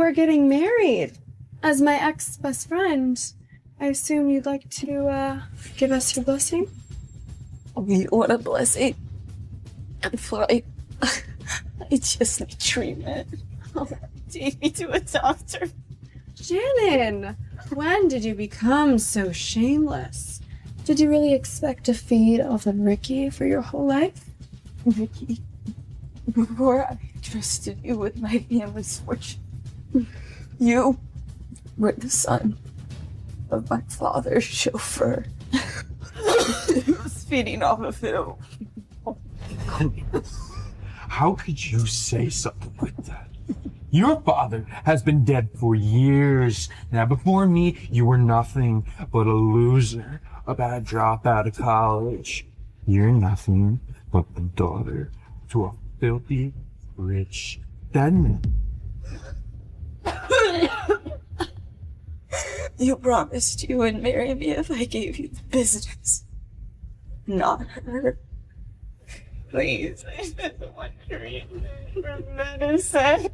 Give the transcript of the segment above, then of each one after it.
are getting married. As my ex-best friend, I assume you'd like to, give us your blessing? You want a blessing? I'm fine. I just need treatment. Take me to a doctor. Shannon, when did you become so shameless? Did you really expect to feed off of Ricky for your whole life? Ricky, before I trusted you with my family's fortune, you were the son of my father's chauffeur. He was feeding off of him. How could you say something like that? Your father has been dead for years. Now, before me, you were nothing but a loser, a bad drop out of college. You're nothing but the daughter to a filthy, rich dead man. You promised you would marry me if I gave you the business. Not her. Please, I just want treatment for medicine.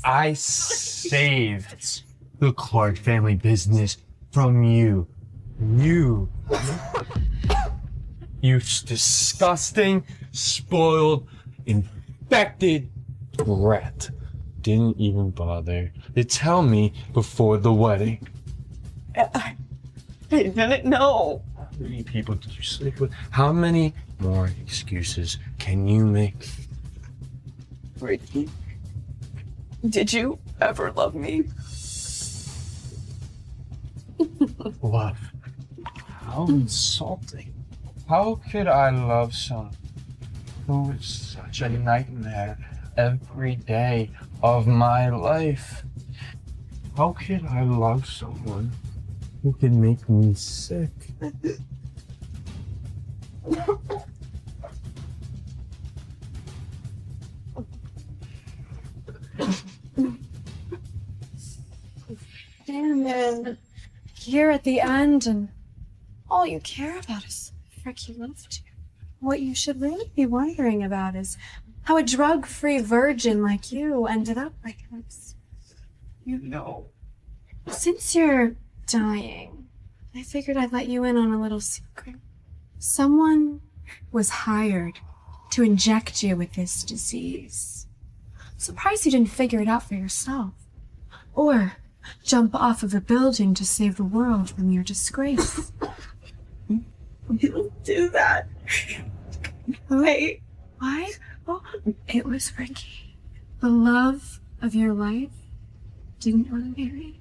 I saved the Clark family business from you. You disgusting, spoiled, infected rat. Didn't even bother to tell me before the wedding. I didn't know. How many people did you sleep with? How many more excuses can you make? Ricky, did you ever love me? Love. How insulting. How could I love someone who is such a nightmare every day of my life? How could I love someone who can make me sick? Shannon, here at the end, and all you care about is if Ricky loved you. What you should really be wondering about is how a drug-free virgin like you ended up like this. You know. Since you're dying, I figured I'd let you in on a little secret. Someone was hired to inject you with this disease. Surprised you didn't figure it out for yourself. Or jump off of a building to save the world from your disgrace. You don't do that. Wait. Why? Oh, it was Ricky. The love of your life didn't want to marry.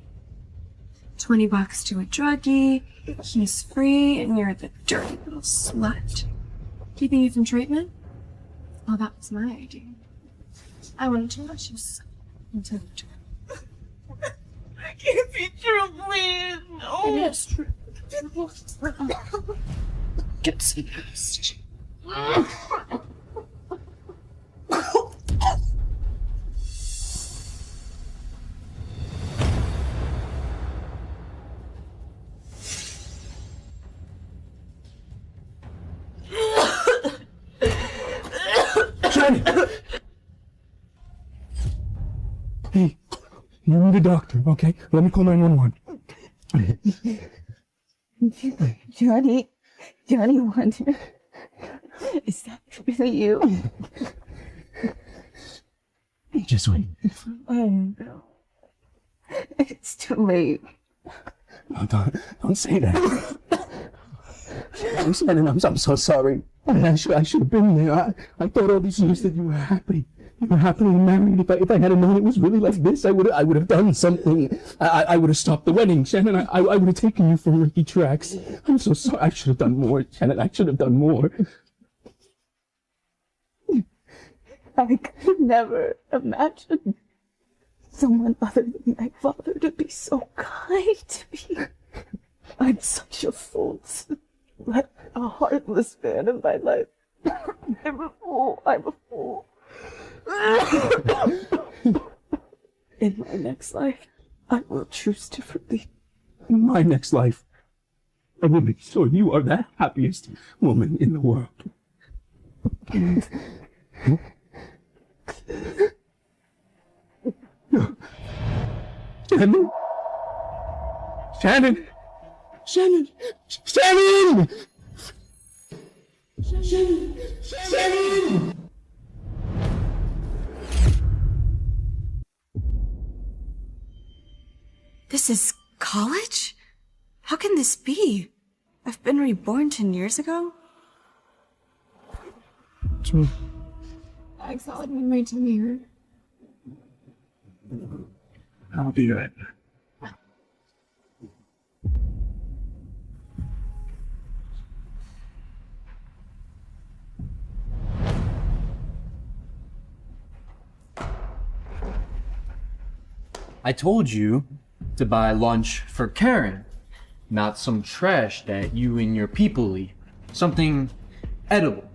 $20 to a druggie, he's free, and you're the dirty little slut. Keeping you from treatment? Well, that was my idea. I wanted to watch you until the truth. It can't be true, please. No. It is true. Get seduced. Hey, you need a doctor, okay? Let me call 911. Johnny Wonder. Is that really you? Just wait. No. It's too late. No, don't say that. I'm so sorry. I should have been there. I thought all these years that you were happy. You were happily married. If I had known it was really like this, I would have done something. I would have stopped the wedding, Shannon. I would have taken you from Ricky tracks. I'm so sorry. I should have done more, Shannon. I should have done more. I could never imagine someone other than my father to be so kind to me. I'm such a fool to let a heartless man in my life. I'm a fool. I'm a fool. In my next life, I will choose differently. In my next life, I will make sure you are the happiest woman in the world. Shannon! Shannon! Shannon! Shannon! Shannon! Shannon! This is college? How can this be? I've been reborn 10 years ago? I thought when my tummy hurt. I'll be right back. I told you to buy lunch for Karen, not some trash that you and your people eat. Something edible.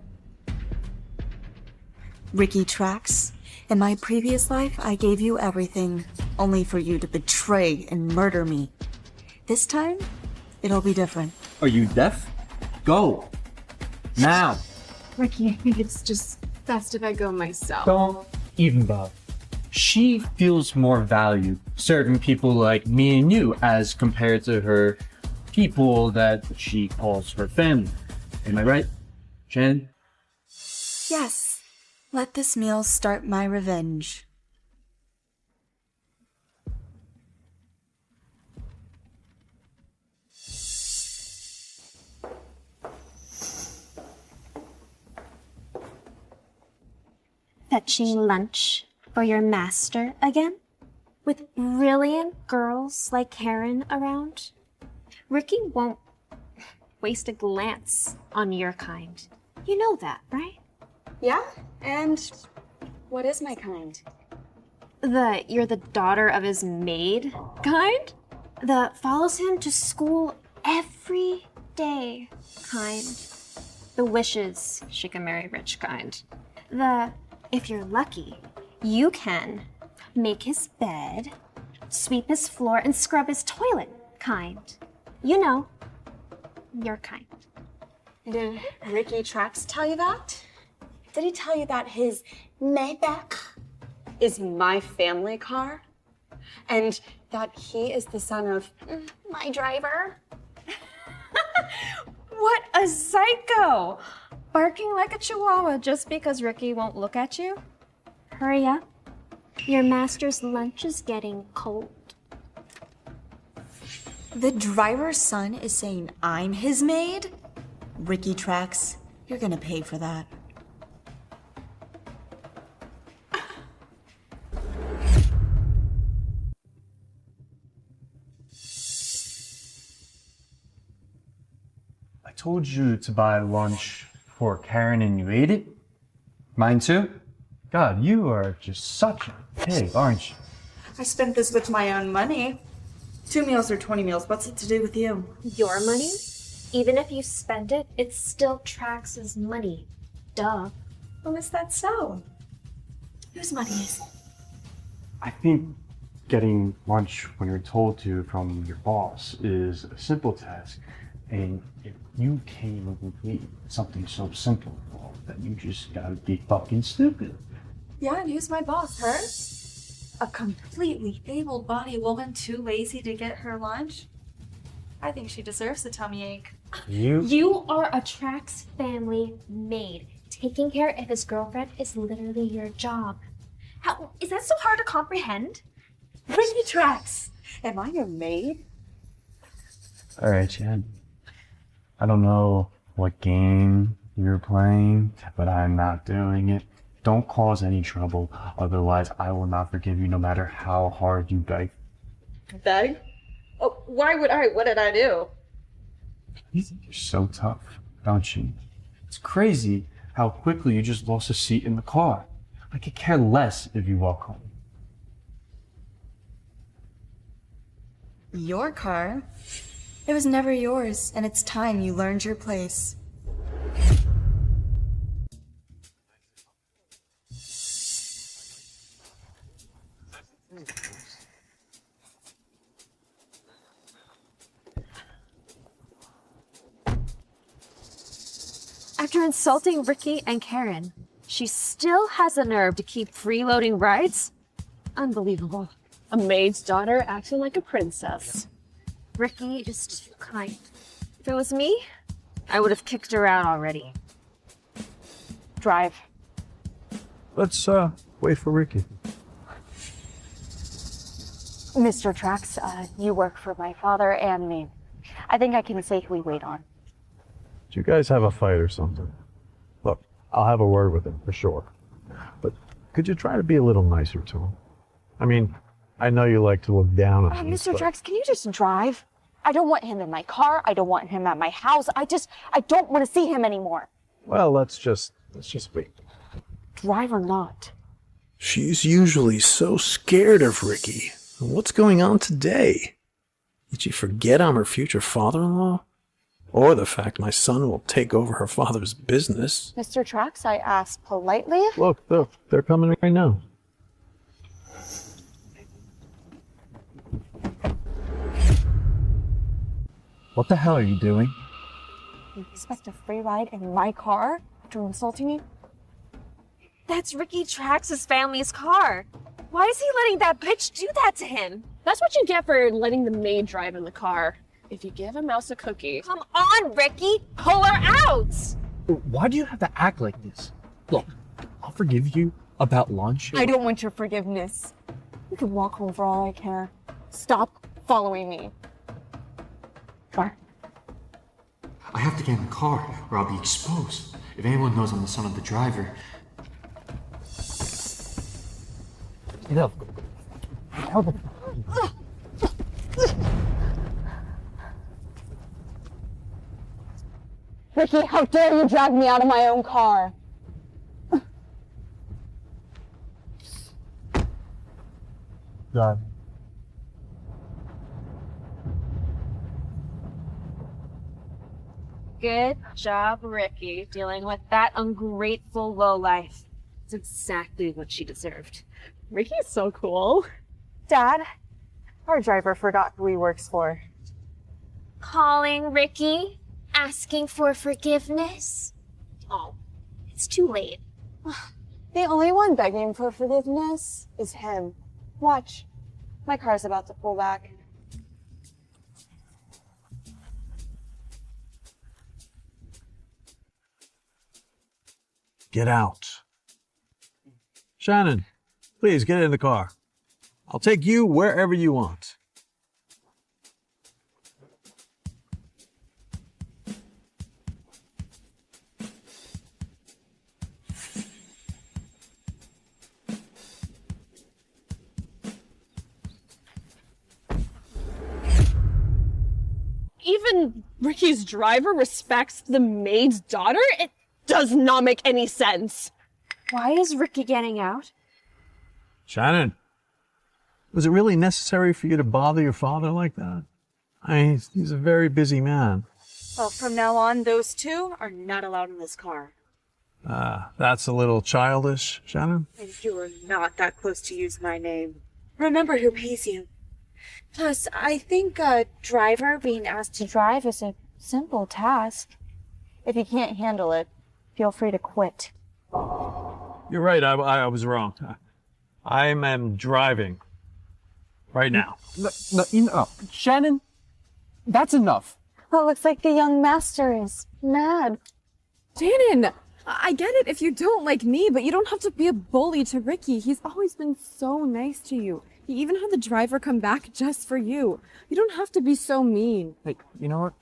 Ricky Trax, in my previous life, I gave you everything, only for you to betray and murder me. This time, it'll be different. Are you deaf? Go. Now. Ricky, I think it's just best if I go myself. Don't even bother. She feels more valued serving people like me and you as compared to her people that she calls her family. Am I right, Jen? Yes, let this meal start my revenge. Fetching lunch for your master again? With brilliant girls like Karen around? Ricky won't waste a glance on your kind. You know that, right? Yeah? And what is my kind? You're the daughter of his maid kind? The follows him to school every day kind. The wishes she can marry rich kind. If you're lucky, you can make his bed, sweep his floor, and scrub his toilet kind. You know, your kind. Did Ricky Trax tell you that? Did he tell you that his Maybach is my family car? And that he is the son of my driver? What a psycho! Barking like a chihuahua just because Ricky won't look at you? Hurry up. Your master's lunch is getting cold. The driver's son is saying I'm his maid? Ricky Trax, you're gonna pay for that. I told you to buy lunch for Karen and you ate it? Mine too? God, you are just such a pig, aren't you? I spent this with my own money. 2 meals or 20 meals, what's it to do with you? Your money? Even if you spend it, it still Trax's money. Duh. Well, is that so? Whose money is it? I think getting lunch when you're told to from your boss is a simple task. And if you can't even complete something so simple, well, then you just gotta be fucking stupid. Yeah, and who's my boss? Her? A completely able-bodied woman too lazy to get her lunch? I think she deserves a tummy ache. You are a Trax family maid. Taking care of his girlfriend is literally your job. How is that so hard to comprehend? Ricky Trax, am I your maid? All right, Chad. I don't know what game you're playing, but I'm not doing it. Don't cause any trouble, otherwise I will not forgive you no matter how hard you beg. Beg? Oh, why would I? What did I do? You think you're so tough, don't you? It's crazy how quickly you just lost a seat in the car. I could care less if you walk home. Your car? It was never yours, and it's time you learned your place. After insulting Ricky and Karen, she still has the nerve to keep freeloading rides? Unbelievable. A maid's daughter acting like a princess. Ricky, just too kind. If it was me, I would have kicked her out already. Drive. Let's wait for Ricky. Mr. Trax, you work for my father and me. I think I can safely wait on. Do you guys have a fight or something? Look, I'll have a word with him for sure. But could you try to be a little nicer to him? I mean, I know you like to look down on him. Mr. Trax, can you just drive? I don't want him in my car. I don't want him at my house. I don't want to see him anymore. Well, let's just wait. Drive or not. She's usually so scared of Ricky. What's going on today? Did she forget I'm her future father-in-law? Or the fact my son will take over her father's business? Mr. Trax, I asked politely. Look, they're coming right now. What the hell are you doing? You expect a free ride in my car after insulting me? That's Ricky Trax's family's car. Why is he letting that bitch do that to him? That's what you get for letting the maid drive in the car. If you give a mouse a cookie. Come on, Ricky! Pull her out! Why do you have to act like this? Look, I'll forgive you about lunch. I don't want your forgiveness. You can walk home for all I care. Stop following me. Drive. I have to get in the car or I'll be exposed. If anyone knows I'm the son of the driver. Look. Ricky, how dare you drag me out of my own car? God. Good job, Ricky, dealing with that ungrateful lowlife. It's exactly what she deserved. Ricky's so cool. Dad, our driver forgot who he works for. Calling Ricky, asking for forgiveness. Oh, it's too late. The only one begging for forgiveness is him. Watch. My car's about to pull back. Get out. Shannon, please get in the car. I'll take you wherever you want. Even Ricky's driver respects the maid's daughter? It does not make any sense. Why is Ricky getting out? Shannon, was it really necessary for you to bother your father like that? He's a very busy man. Well, from now on, those two are not allowed in this car. That's a little childish, Shannon. And you are not that close to use my name. Remember who pays you. Plus, I think a driver being asked to drive is a simple task. If you can't handle it, feel free to quit. You're right, I was wrong. I am driving right now. No, Shannon, that's enough. Well, it looks like the young master is mad. Shannon, I get it if you don't like me, but you don't have to be a bully to Ricky. He's always been so nice to you. He even had the driver come back just for you. You don't have to be so mean. Hey, you know what?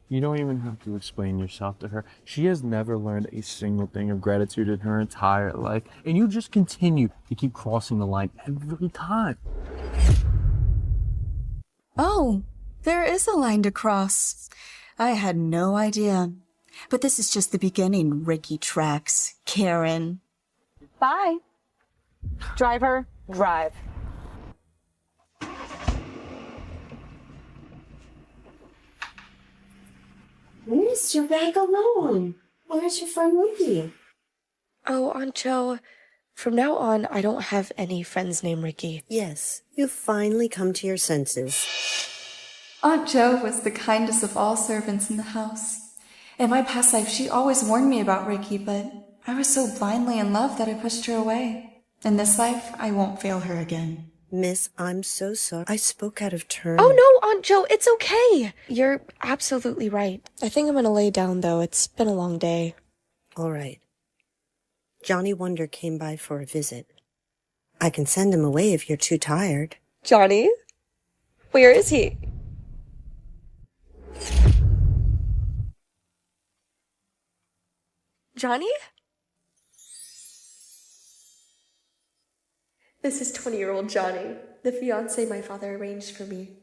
You don't even have to explain yourself to her. She has never learned a single thing of gratitude in her entire life, and you just continue to keep crossing the line every time. Oh, there is a line to cross. I had no idea. But this is just the beginning, Ricky Trax. Karen. Bye. Driver, drive. Miss, you're back alone. Where's your friend Ricky? Oh, Ancho, from now on, I don't have any friends named Ricky. Yes, you've finally come to your senses. Aunt Jo was the kindest of all servants in the house. In my past life, she always warned me about Ricky, but I was so blindly in love that I pushed her away. In this life, I won't fail her again. Miss, I'm so sorry. I spoke out of turn. Oh no, Aunt Jo, it's okay. You're absolutely right. I think I'm gonna lay down though. It's been a long day. All right. Johnny Wonder came by for a visit. I can send him away if you're too tired. Johnny? Where is he? Johnny? This is 20-year-old Johnny, the fiancé my father arranged for me.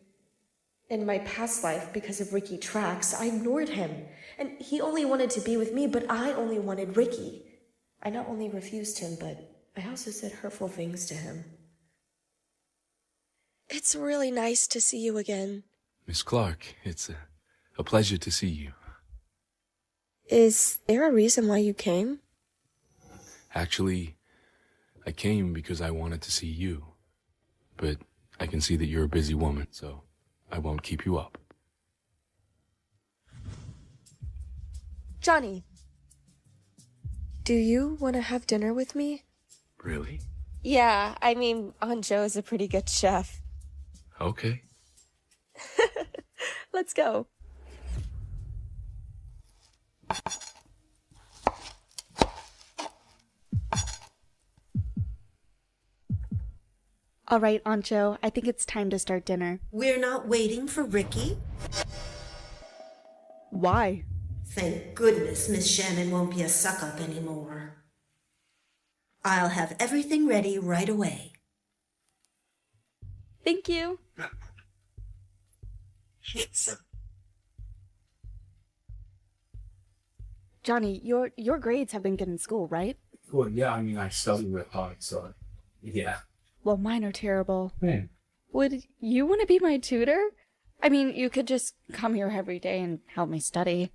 In my past life, because of Ricky Trax, I ignored him. And he only wanted to be with me, but I only wanted Ricky. I not only refused him, but I also said hurtful things to him. It's really nice to see you again. Miss Clark, it's a pleasure to see you. Is there a reason why you came? Actually, I came because I wanted to see you. But I can see that you're a busy woman, so I won't keep you up. Johnny, do you want to have dinner with me? Really? Yeah, I mean, Aunt Jo is a pretty good chef. Okay. Let's go. All right, Aunt Jo, I think it's time to start dinner. We're not waiting for Ricky? Why? Thank goodness Miss Shannon won't be a suck-up anymore. I'll have everything ready right away. Thank you. Johnny, your grades have been good in school, right? Well, yeah, I mean, I study real hard, so yeah. Well, mine are terrible. Man. Would you want to be my tutor? I mean, you could just come here every day and help me study.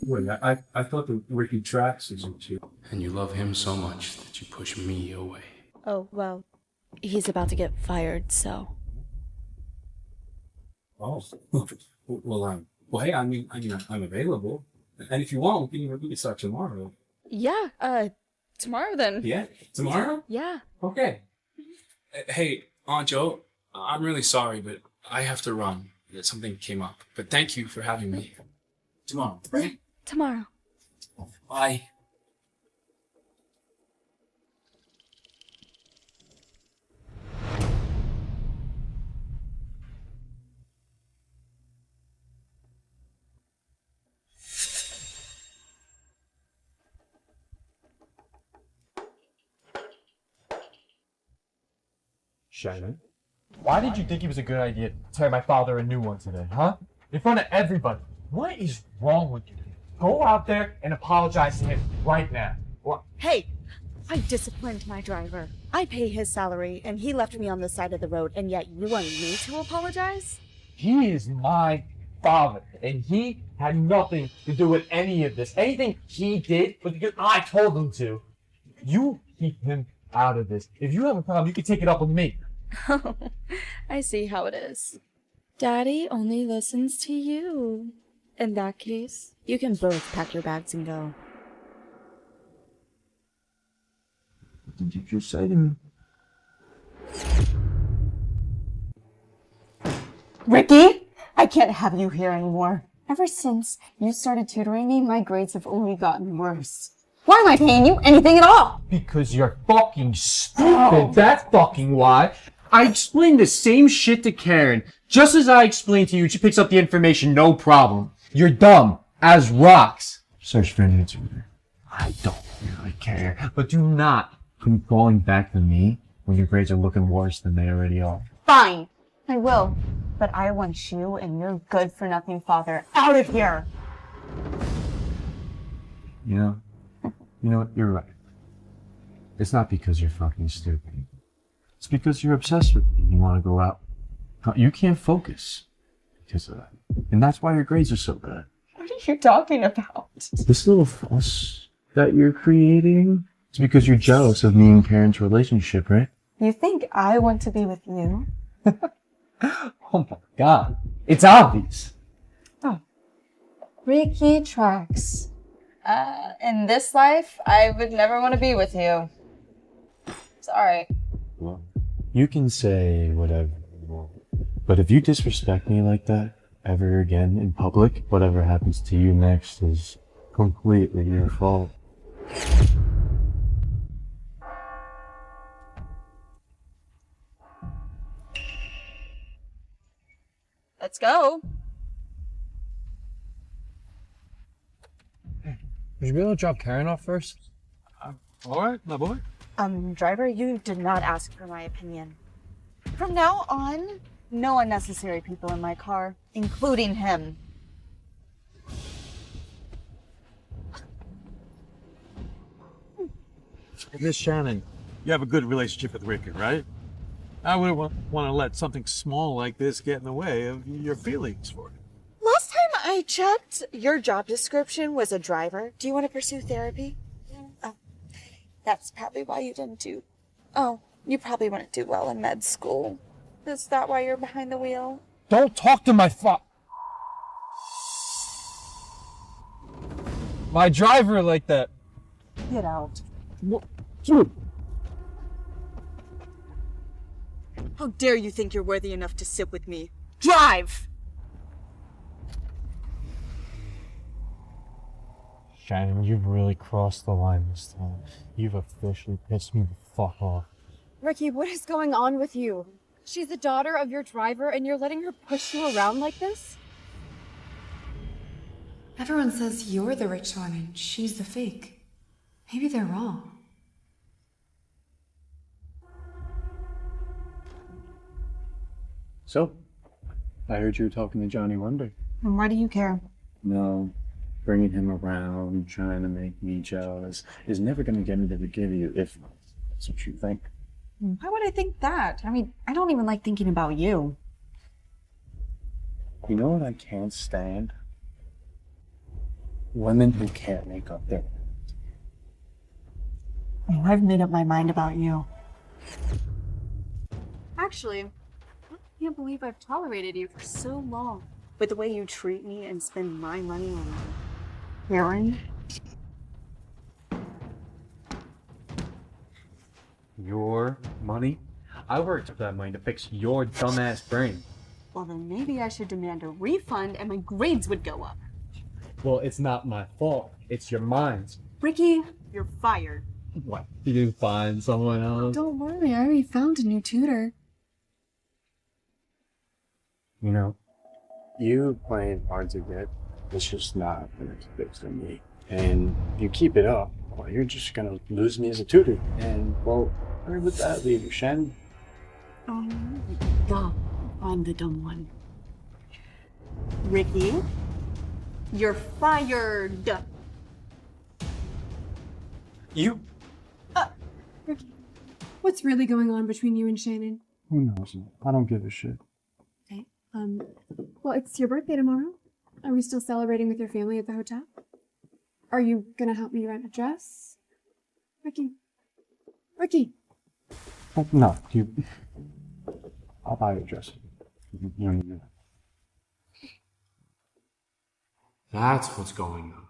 Wait, I thought that Ricky Trax was in too. And you love him so much that you push me away. Oh, well, he's about to get fired, so. Oh, well, hey, I mean, I'm available, and if you want, we can start tomorrow. Yeah, tomorrow then. Yeah, tomorrow. Yeah. Okay. Hey, Aunt Jo, I'm really sorry, but I have to run. Something came up. But thank you for having me. Tomorrow, right? Tomorrow. Bye. Shannon? Why did you think it was a good idea to tear my father a new one today, huh? In front of everybody. What is wrong with you? Go out there and apologize to him right now. What? Hey, I disciplined my driver. I pay his salary, and he left me on the side of the road, and yet you want me to apologize? He is my father, and he had nothing to do with any of this. Anything he did was because I told him to. You keep him out of this. If you have a problem, you can take it up with me. Oh, I see how it is. Daddy only listens to you. In that case, you can both pack your bags and go. What did you just say to me? Ricky, I can't have you here anymore. Ever since you started tutoring me, my grades have only gotten worse. Why am I paying you anything at all? Because you're fucking stupid. That's fucking why. I explained the same shit to Karen. Just as I explained to you, she picks up the information, no problem. You're dumb as rocks. Search for an answer. I don't really care. But do not come calling back to me when your grades are looking worse than they already are. Fine, I will. But I want you and your good-for-nothing father out of here. You know what? You're right. It's not because you're fucking stupid. It's because you're obsessed with me. You want to go out. You can't focus because of that. And that's why your grades are so bad. What are you talking about? This little fuss that you're creating, it's because you're jealous of me and Karen's relationship, right? You think I want to be with you? Oh my god. It's obvious. Oh. Ricky Trax. In this life, I would never want to be with you. Sorry. Well, you can say whatever you want, but if you disrespect me like that ever again in public, whatever happens to you next is completely your fault. Let's go. Would you be able to drop Karen off first? All right, my boy. Driver, you did not ask for my opinion. From now on, no unnecessary people in my car, including him. Miss Shannon, you have a good relationship with Ricky, right? I wouldn't want to let something small like this get in the way of your feelings for it. Last time I checked, your job description was a driver. Do you want to pursue therapy? Oh, that's probably why you didn't do... Oh, you probably wouldn't do well in med school. Is that why you're behind the wheel? Don't talk to my my driver like that. Get out. What? How dare you think you're worthy enough to sit with me? Drive! Shannon, you've really crossed the line this time. You've officially pissed me the fuck off. Ricky, what is going on with you? She's the daughter of your driver and you're letting her push you around like this? Everyone says you're the rich one and she's the fake. Maybe they're wrong. So, I heard you were talking to Johnny Wonder. And why do you care? No, bringing him around, trying to make me jealous, is never going to get me to forgive you if that's what you think. Why would I think that? I mean, I don't even like thinking about you. You know what I can't stand? Women who can't make up their mind. I've made up my mind about you. Actually, I can't believe I've tolerated you for so long. With the way you treat me and spend my money on heroin. Your money? I worked for that money to fix your dumbass brain. Well, then maybe I should demand a refund and my grades would go up. Well, it's not my fault. It's your mind's. Ricky, you're fired. What? You find someone else? Don't worry, I already found a new tutor. You know, you playing hard to get, it's just not the next big for me. And you keep it up, well, you're just gonna lose me as a tutor. And, well, where would that leave you, Shannon? Duh, I'm the dumb one. Ricky, you're fired. You? Ricky, what's really going on between you and Shannon? Who knows? I don't give a shit. Okay. Well, it's your birthday tomorrow. Are we still celebrating with your family at the hotel? Are you gonna help me rent a dress? Ricky. Ricky! No, I'll buy you a dress. You don't need that. That's what's going on.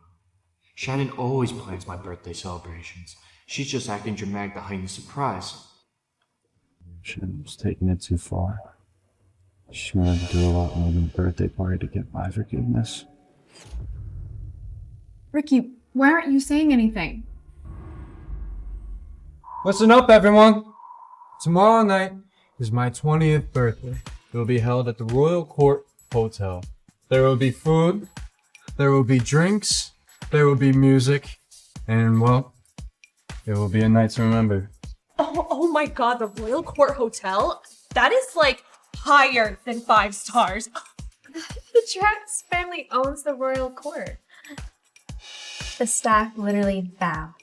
Shannon always plans my birthday celebrations. She's just acting dramatic to heighten the surprise. Shannon's taking it too far. She's gonna do a lot more than a birthday party to get my forgiveness. Ricky, why aren't you saying anything? Listen up, everyone. Tomorrow night is my 20th birthday. It will be held at the Royal Court Hotel. There will be food, there will be drinks, there will be music, and, well, it will be a night to remember. Oh my god, the Royal Court Hotel? That is like higher than 5 stars. The Trax family owns the royal court. The staff literally bow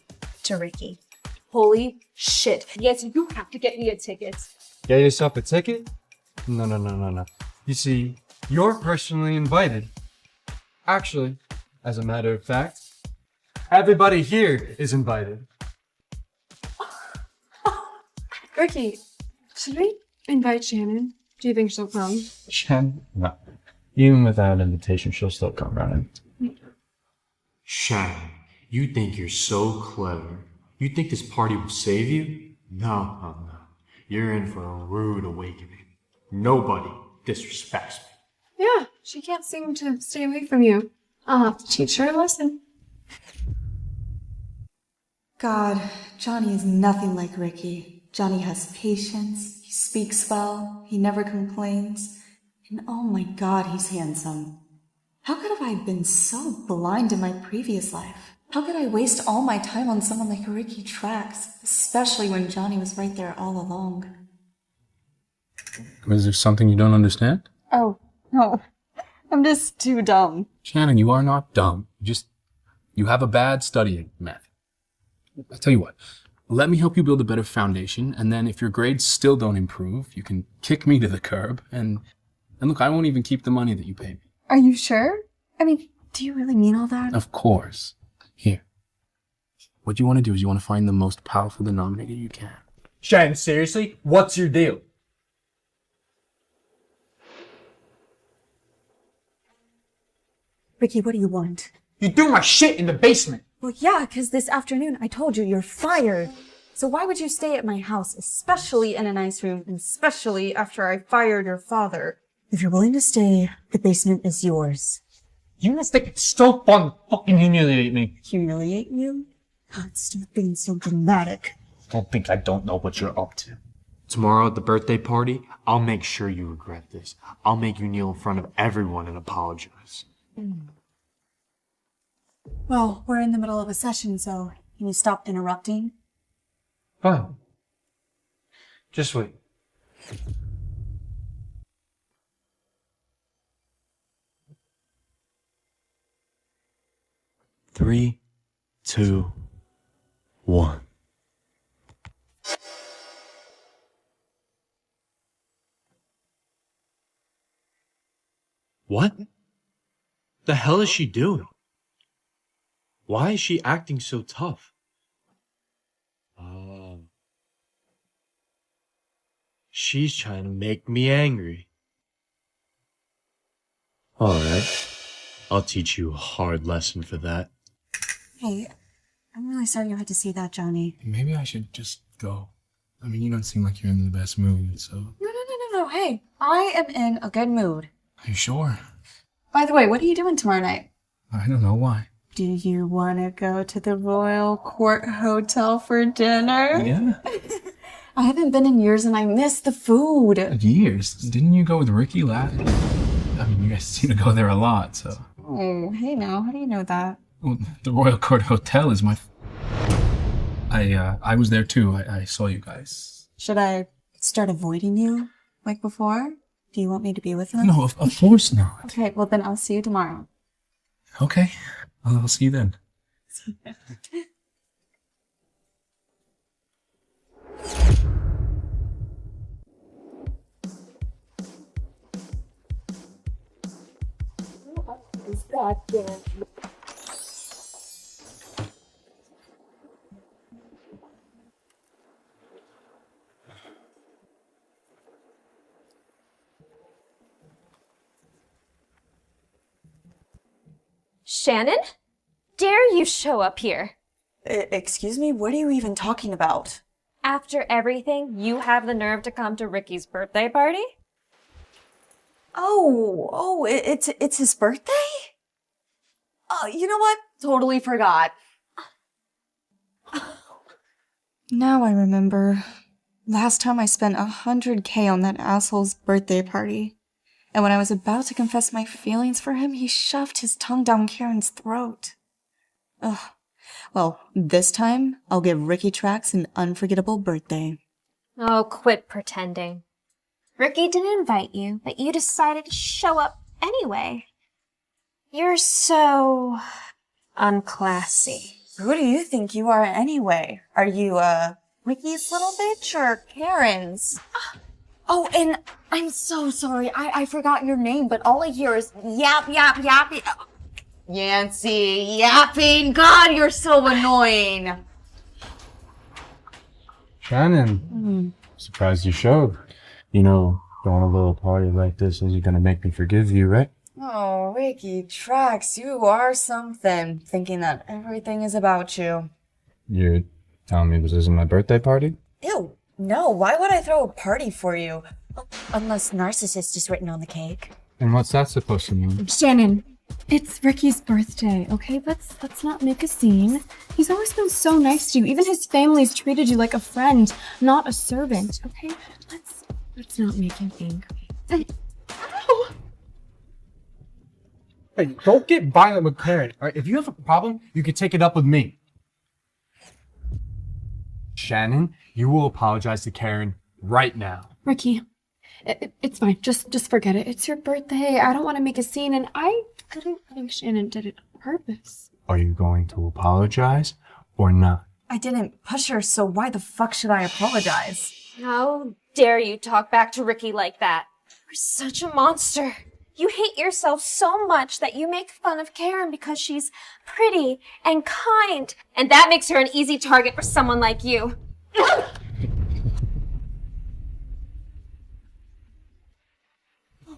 to Ricky. Holy shit. Yes, you have to get me a ticket. Get yourself a ticket? No. You see, you're personally invited. Actually, as a matter of fact, everybody here is invited. Ricky, should we invite Shannon? Do you think she'll come? Shannon? No. Even without an invitation, she'll still come running. Shannon, you think you're so clever. You think this party will save you? No. you're in for a rude awakening. Nobody disrespects me. Yeah, she can't seem to stay away from you. I'll have to teach her a lesson. God, Johnny is nothing like Ricky. Johnny has patience, he speaks well, he never complains, and oh my God, he's handsome. How could have I been so blind in my previous life? How could I waste all my time on someone like Ricky Trax, especially when Johnny was right there all along? Is there something you don't understand? Oh, no. I'm just too dumb. Shannon, you are not dumb. You have a bad studying method. I'll tell you what, let me help you build a better foundation, and then if your grades still don't improve, you can kick me to the curb, and look, I won't even keep the money that you pay me. Are you sure? I mean, do you really mean all that? Of course. Here. What you want to do is you want to find the most powerful denominator you can. Shannon, seriously? What's your deal? Ricky, what do you want? You threw my shit in the basement. Well, yeah, because this afternoon I told you you're fired. So why would you stay at my house, especially in a nice room, and especially after I fired your father? If you're willing to stay, the basement is yours. You must think it's so fun to fucking humiliate me. Humiliate you? God, stop being so dramatic. Don't think I don't know what you're up to. Tomorrow at the birthday party, I'll make sure you regret this. I'll make you kneel in front of everyone and apologize. Well, we're in the middle of a session, so can you stop interrupting? Fine. Just wait. Three, two, one. What? The hell is she doing? Why is she acting so tough? She's trying to make me angry. Alright. I'll teach you a hard lesson for that. Hey, I'm really sorry you had to see that, Johnny. Maybe I should just go. I mean, you don't seem like you're in the best mood, so... No. Hey, I am in a good mood. Are you sure? By the way, what are you doing tomorrow night? I don't know why. Do you want to go to the Royal Court Hotel for dinner? Yeah. I haven't been in years and I miss the food. Years? Didn't you go with Ricky last? I mean, you guys seem to go there a lot, so... Oh, hey now, how do you know that? Well, the Royal Court Hotel is my... I was there too. I saw you guys. Should I start avoiding you like before? Do you want me to be with them? No, of course not. Okay, well then I'll see you tomorrow. Okay. I'll see you then. Shannon? Dare you show up here? Excuse me, what are you even talking about? After everything, you have the nerve to come to Ricky's birthday party? It's his birthday? Oh, you know what? Totally forgot. Now I remember. Last time I spent $100K on that asshole's birthday party. And when I was about to confess my feelings for him, he shoved his tongue down Karen's throat. Ugh. Well, this time, I'll give Ricky Trax an unforgettable birthday. Oh, quit pretending. Ricky didn't invite you, but you decided to show up anyway. You're so... unclassy. Who do you think you are anyway? Are you, Ricky's little bitch or Karen's? Oh, and I'm so sorry. I forgot your name, but all I hear is yap, yap, yapping. Yancy, yapping. God, you're so annoying. Shannon, surprised you showed. You know, throwing a little party like this isn't gonna make me forgive you, right? Oh, Ricky Trax, you are something. Thinking that everything is about you. You're telling me this isn't my birthday party? Ew, No, why would I throw a party for you? Unless narcissist is written on the cake. And what's that supposed to mean? Shannon, it's Ricky's birthday, okay? Let's not make a scene. He's always been so nice to you. Even his family's treated you like a friend, not a servant, okay? Let's not make him angry. Hey, don't get violent with Karen. All right, if you have a problem, you can take it up with me. Shannon, you will apologize to Karen right now. Ricky, it's fine. Just forget it. It's your birthday. I don't want to make a scene, and I don't think Shannon did it on purpose. Are you going to apologize or not? I didn't push her, so why the fuck should I apologize? How dare you talk back to Ricky like that? You're such a monster. You hate yourself so much that you make fun of Karen because she's pretty and kind. And that makes her an easy target for someone like you.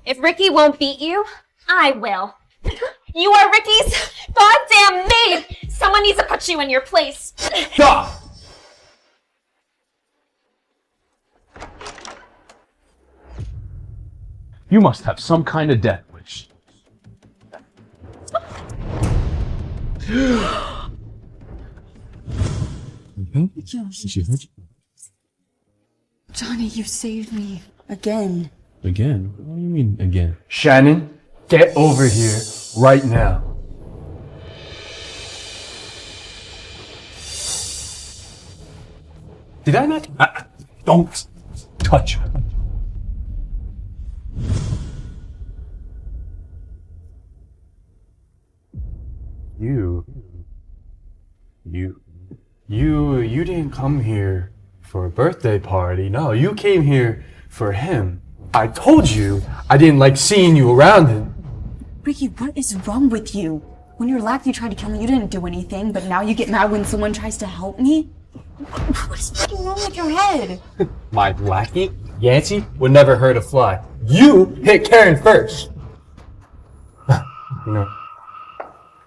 If Ricky won't beat you, I will. You are Ricky's goddamn maid! Someone needs to put you in your place. Stop! You must have some kind of death wish. She hurt you? Johnny, you saved me. Again. Again? What do you mean again? Shannon, get over here right now. Did I not? Don't touch her. You didn't come here for a birthday party. No, you came here for him. I told you I didn't like seeing you around him. Ricky, what is wrong with you? When you're Lackey tried to kill me, you didn't do anything, but now you get mad when someone tries to help me? What is fucking wrong with your head? My lackey, Yancey, would never hurt a fly. You hit Karen first.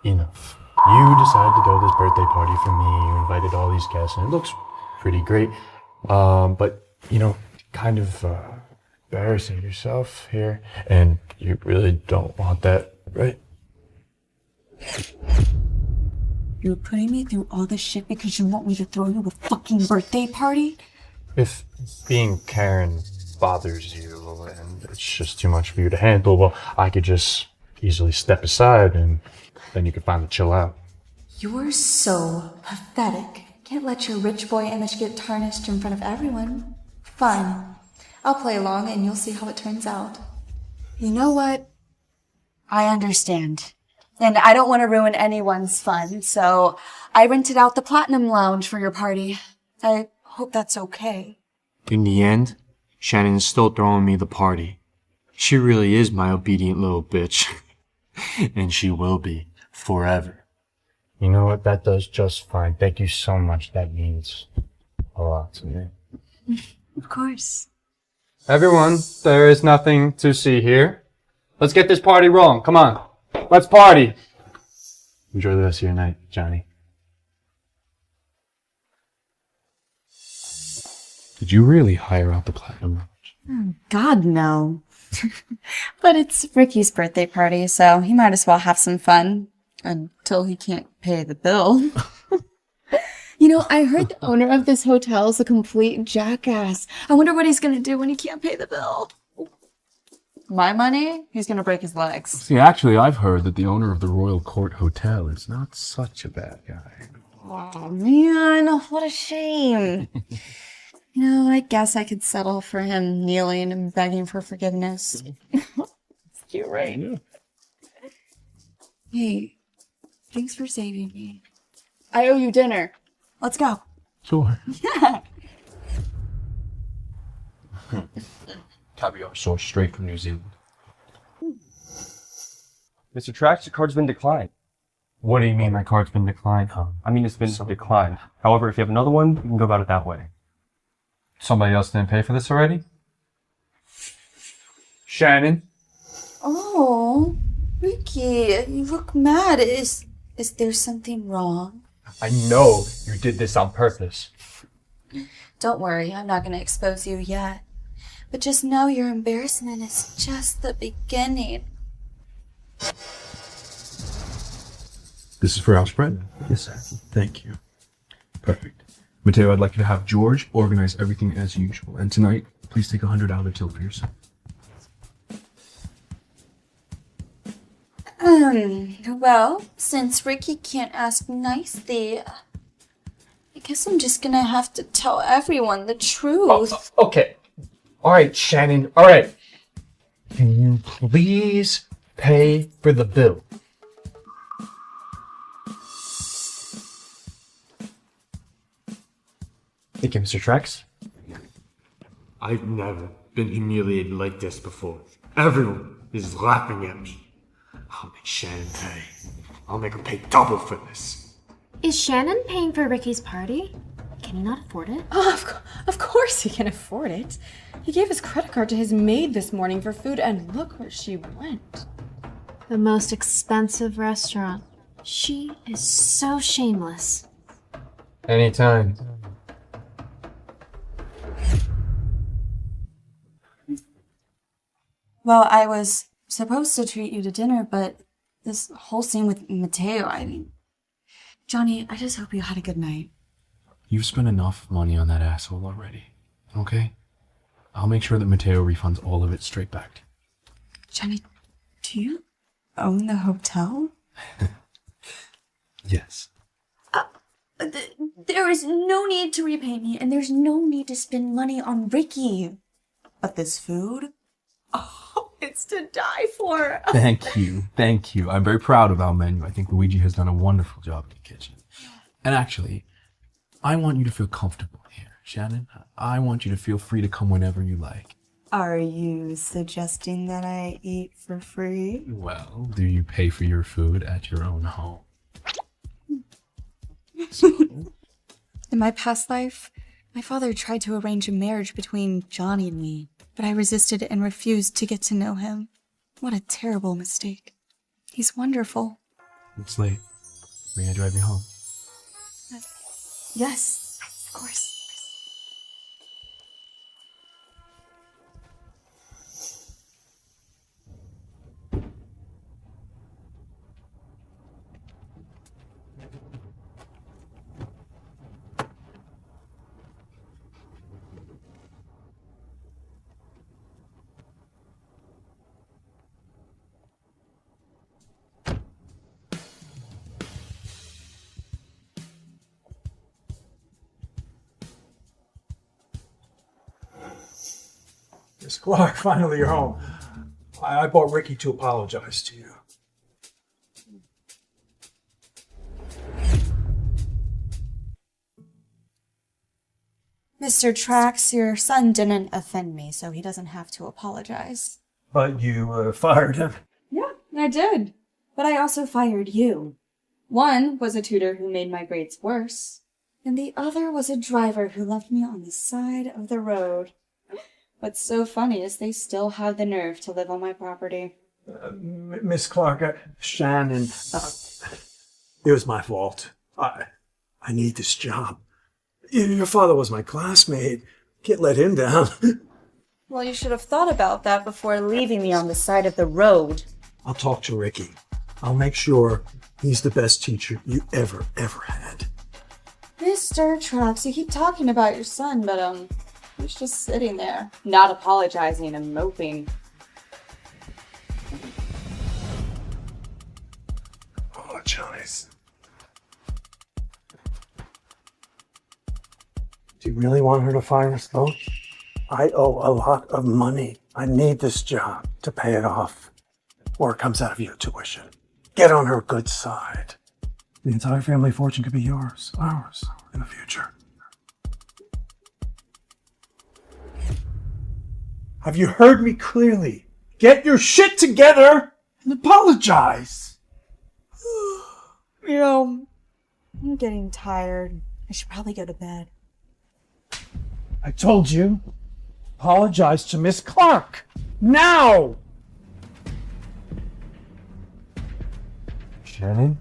Enough. You decided to go to this birthday party for me. You invited all these guests, and it looks pretty great. But, kind of embarrassing yourself here, and you really don't want that, right? You're putting me through all this shit because you want me to throw you a fucking birthday party? If being Karen bothers you and it's just too much for you to handle, well, I could just easily step aside and then you could finally chill out. You're so pathetic. Can't let your rich boy image get tarnished in front of everyone. Fine. I'll play along and you'll see how it turns out. You know what? I understand. And I don't want to ruin anyone's fun, so I rented out the Platinum Lounge for your party. I hope that's okay. In the end, Shannon's still throwing me the party. She really is my obedient little bitch. And she will be forever. You know what? That does just fine. Thank you so much. That means a lot to me. Of course. Everyone, there is nothing to see here. Let's get this party rolling. Come on. Let's party. Enjoy the rest of your night, Johnny. Did you really hire out the Platinum Lounge? God, no. But it's Ricky's birthday party, so he might as well have some fun. Until he can't pay the bill. I heard the owner of this hotel is a complete jackass. I wonder what he's gonna do when he can't pay the bill. My money? He's gonna break his legs. See, actually, I've heard that the owner of the Royal Court Hotel is not such a bad guy. Oh, man, what a shame. I guess I could settle for him kneeling and begging for forgiveness. It's cute, right? Yeah. Hey, thanks for saving me. I owe you dinner. Let's go. Sure. Yeah. Caviar sourced straight from New Zealand. Mr. Trax, your card's been declined. What do you mean my card's been declined, huh? I mean, it's been declined. However, if you have another one, you can go about it that way. Somebody else didn't pay for this already? Shannon? Oh, Ricky, you look mad. Is there something wrong? I know you did this on purpose. Don't worry, I'm not going to expose you yet. But just know your embarrassment is just the beginning. This is for our spread? Yes, sir. Thank you. Perfect. Mateo, I'd like you to have George organize everything as usual. And tonight, please take 100 out of the till for yourself. Well, since Ricky can't ask nicely, I guess I'm just gonna have to tell everyone the truth. Okay. All right, Shannon. All right. Can you please pay for the bill? Thank you, Mr. Trax. I've never been humiliated like this before. Everyone is laughing at me. I'll make Shannon pay. I'll make her pay double for this. Is Shannon paying for Ricky's party? Can he not afford it? Oh, of course he can afford it. He gave his credit card to his maid this morning for food, and look where she went. The most expensive restaurant. She is so shameless. Anytime. Well, I was supposed to treat you to dinner, but this whole scene with Mateo, I mean... Johnny, I just hope you had a good night. You've spent enough money on that asshole already, okay? I'll make sure that Mateo refunds all of it straight back to you. Johnny, do you own the hotel? Yes. There is no need to repay me, and there's no need to spend money on Ricky. But this food? Oh, it's to die for. Thank you. Thank you. I'm very proud of our menu. I think Luigi has done a wonderful job in the kitchen. And actually, I want you to feel comfortable here, Shannon. I want you to feel free to come whenever you like. Are you suggesting that I eat for free? Well, do you pay for your food at your own home? In my past life, my father tried to arrange a marriage between Johnny and me, but I resisted and refused to get to know him. What a terrible mistake. He's wonderful. It's late. May I drive you home? Yes, of course. Miss Clark, finally you're home. I brought Ricky to apologize to you. Mr. Trax, your son didn't offend me, so he doesn't have to apologize. But you fired him. Yeah, I did. But I also fired you. One was a tutor who made my grades worse, and the other was a driver who left me on the side of the road. What's so funny is they still have the nerve to live on my property. Miss Clark, Shannon, it was my fault. I need this job. Your father was my classmate. Can't let him down. Well, you should have thought about that before leaving me on the side of the road. I'll talk to Ricky. I'll make sure he's the best teacher you ever had. Mr. Trax, you keep talking about your son, but he's just sitting there, not apologizing and moping. Oh, Johnny's. Do you really want her to fire us though? I owe a lot of money. I need this job to pay it off. Or it comes out of your tuition. Get on her good side. The entire family fortune could be yours, ours, in the future. Have you heard me clearly? Get your shit together and apologize. I'm getting tired. I should probably go to bed. I told you. Apologize to Miss Clark. Now! Shannon,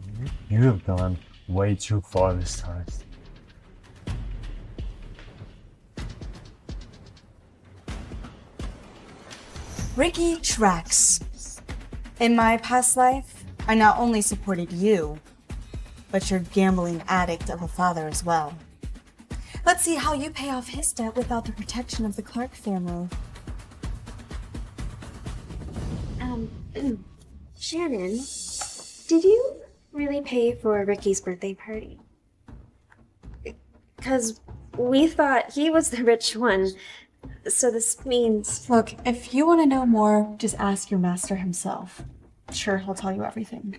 you have gone way too far this time. Ricky tracks. In my past life, I not only supported you, but your gambling addict of a father as well. Let's see how you pay off his debt without the protection of the Clark family. Shannon, did you really pay for Ricky's birthday party? Because we thought he was the rich one, so this means... Look, if you want to know more, just ask your master himself. Sure, he'll tell you everything.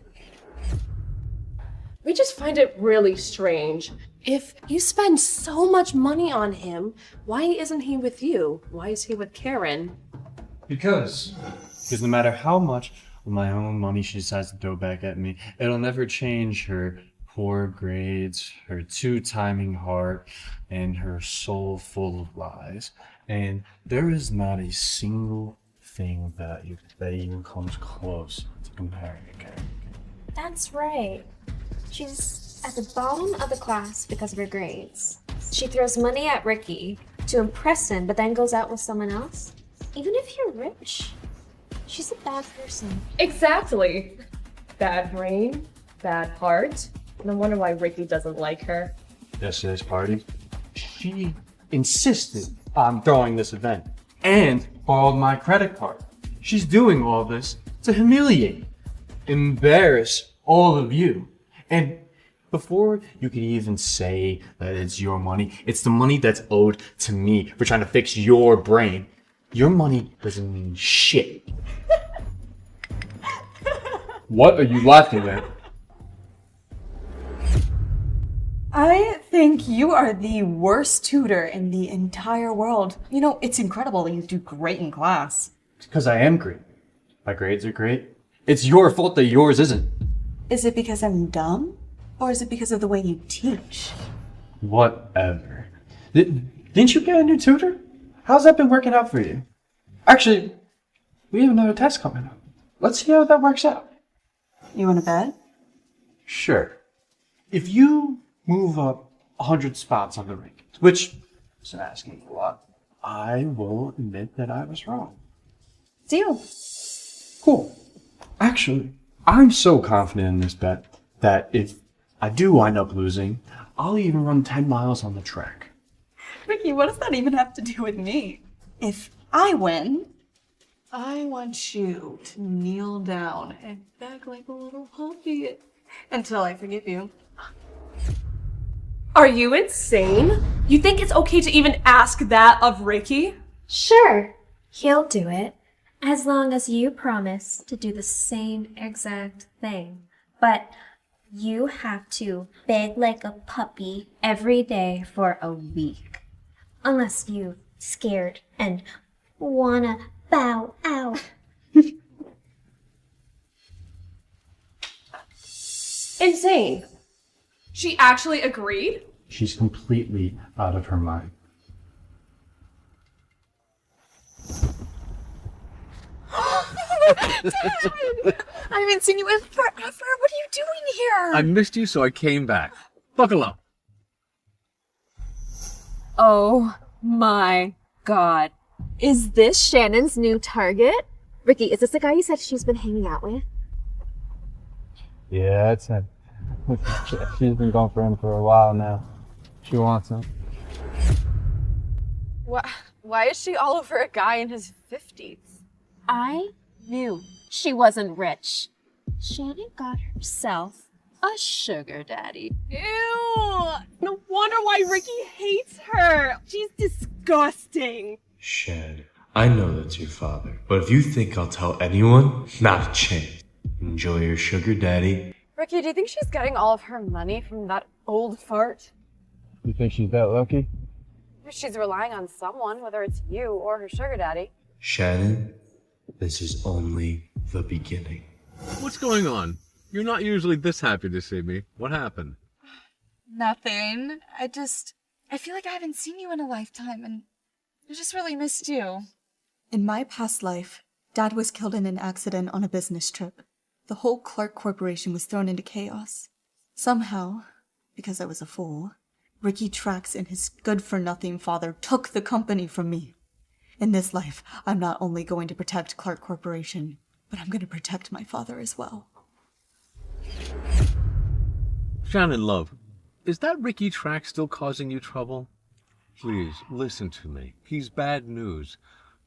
We just find it really strange. If you spend so much money on him, why isn't he with you? Why is he with Karen? Because no matter how much of my own money she decides to throw back at me, it'll never change her poor grades, her two-timing heart, and her soul full of lies. And there is not a single thing that even comes close to comparing a character. That's right. She's at the bottom of the class because of her grades. She throws money at Ricky to impress him, but then goes out with someone else. Even if you're rich, she's a bad person. Exactly. Bad brain, bad heart. No wonder why Ricky doesn't like her. Yesterday's party, she insisted on throwing this event and borrowed my credit card. She's doing all this to humiliate, embarrass all of you. And before you could even say that it's your money, it's the money that's owed to me for trying to fix your brain. Your money doesn't mean shit. What are you laughing at? I think you are the worst tutor in the entire world. You know, it's incredible that you do great in class. It's because I am great. My grades are great. It's your fault that yours isn't. Is it because I'm dumb? Or is it because of the way you teach? Whatever. Didn't you get a new tutor? How's that been working out for you? Actually, we have another test coming up. Let's see how that works out. You want to bet? Sure. If you move up 100 spots on the rankings, which isn't asking a lot, I will admit that I was wrong. Deal. Cool. Actually, I'm so confident in this bet that if I do wind up losing, I'll even run 10 miles on the track. Ricky, what does that even have to do with me? If I win, I want you to kneel down and beg like a little puppy until I forgive you. Are you insane? You think it's okay to even ask that of Ricky? Sure, he'll do it, as long as you promise to do the same exact thing. But you have to beg like a puppy every day for a week. Unless you're scared and wanna bow out. Insane. She actually agreed? She's completely out of her mind. Dad! I haven't seen you in forever. What are you doing here? I missed you, so I came back. Buckle up. Oh my god. Is this Shannon's new target? Ricky, is this the guy you said she's been hanging out with? Yeah, that's him. She's been going for him for a while now. She wants him. Why is she all over a guy in his 50s? I knew she wasn't rich. Shannon got herself a sugar daddy. Ew! No wonder why Ricky hates her. She's disgusting. Shed, I know that's your father, but if you think I'll tell anyone, not a chance. Enjoy your sugar daddy. Ricky, do you think she's getting all of her money from that old fart? You think she's that lucky? She's relying on someone, whether it's you or her sugar daddy. Shannon, this is only the beginning. What's going on? You're not usually this happy to see me. What happened? Nothing. I feel like I haven't seen you in a lifetime, and I just really missed you. In my past life, Dad was killed in an accident on a business trip. The whole Clark Corporation was thrown into chaos. Somehow, because I was a fool, Ricky Trax and his good-for-nothing father took the company from me. In this life, I'm not only going to protect Clark Corporation, but I'm going to protect my father as well. Shannon, love, is that Ricky Track still causing you trouble? Please, listen to me. He's bad news.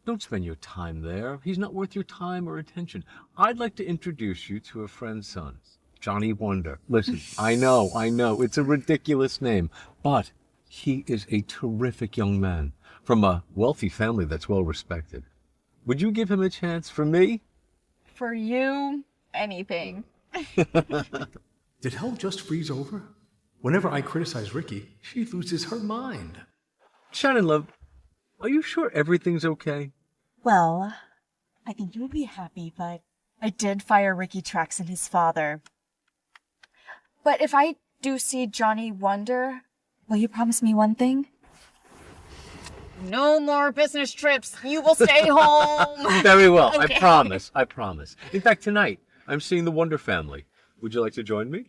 Don't spend your time there. He's not worth your time or attention. I'd like to introduce you to a friend's son, Johnny Wonder. Listen, I know, it's a ridiculous name, but he is a terrific young man from a wealthy family that's well respected. Would you give him a chance for me? For you, anything. Did hell just freeze over? Whenever I criticize Ricky, she loses her mind. Shannon, love, are you sure everything's okay? Well, I think you'll be happy, but I did fire Ricky Trax and his father. But if I do see Johnny Wonder, will you promise me one thing? No more business trips. You will stay home. Very well. Okay. I promise. In fact, tonight, I'm seeing the Wonder family. Would you like to join me?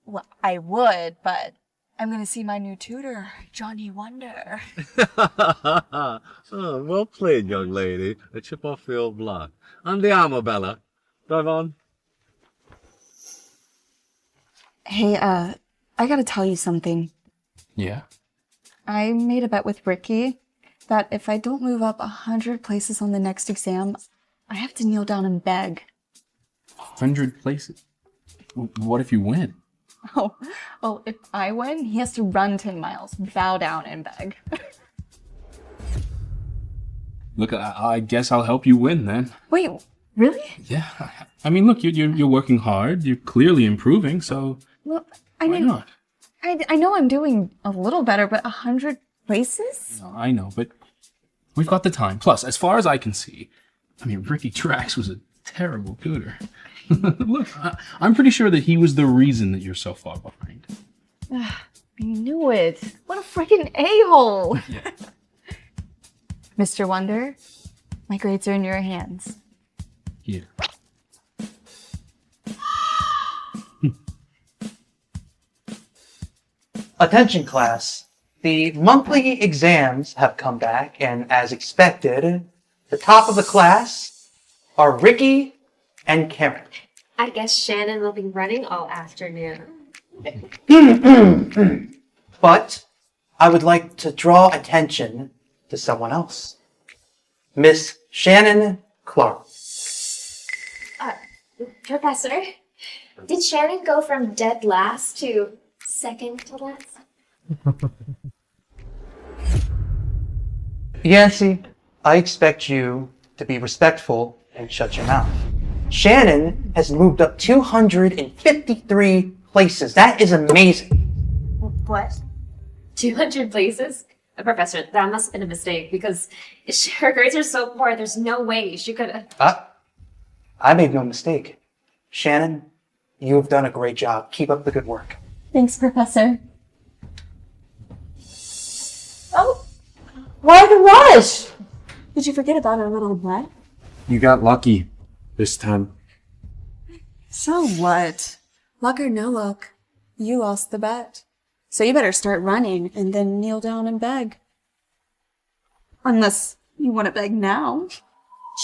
Well, I would, but I'm going to see my new tutor, Johnny Wonder. Oh, well played, young lady. A chip off the old block. Andiamo, Bella. Drive on. Hey, I gotta tell you something. Yeah? I made a bet with Ricky that if I don't move up 100 places on the next exam, I have to kneel down and beg. 100 places? What if you win? Oh, well, if I win, he has to run 10 miles, bow down, and beg. Look, I guess I'll help you win then. Wait, really? Yeah. I mean, look, you're working hard. You're clearly improving, so Well, why not? I know I'm doing a little better, but 100 places? No, I know, but we've got the time. Plus, as far as I can see, I mean, Ricky Trax was a terrible tutor. Look, I'm pretty sure that he was the reason that you're so far behind. I knew it. What a freaking a-hole. Mr. Wonder, my grades are in your hands. Here. Attention class, the monthly exams have come back, and as expected, the top of the class are Ricky and Karen. I guess Shannon will be running all afternoon. But I would like to draw attention to someone else. Miss Shannon Clark. Professor, did Shannon go from dead last to second to last? Yancy, I expect you to be respectful and shut your mouth. Shannon has moved up 253 places. That is amazing. What? 200 places? Professor, that must have been a mistake because her grades are so poor, there's no way she could have. I made no mistake. Shannon, you have done a great job. Keep up the good work. Thanks, Professor. Oh, why the rush? Did you forget about our little bet? You got lucky this time. So what? Luck or no luck, you lost the bet. So you better start running and then kneel down and beg. Unless you want to beg now.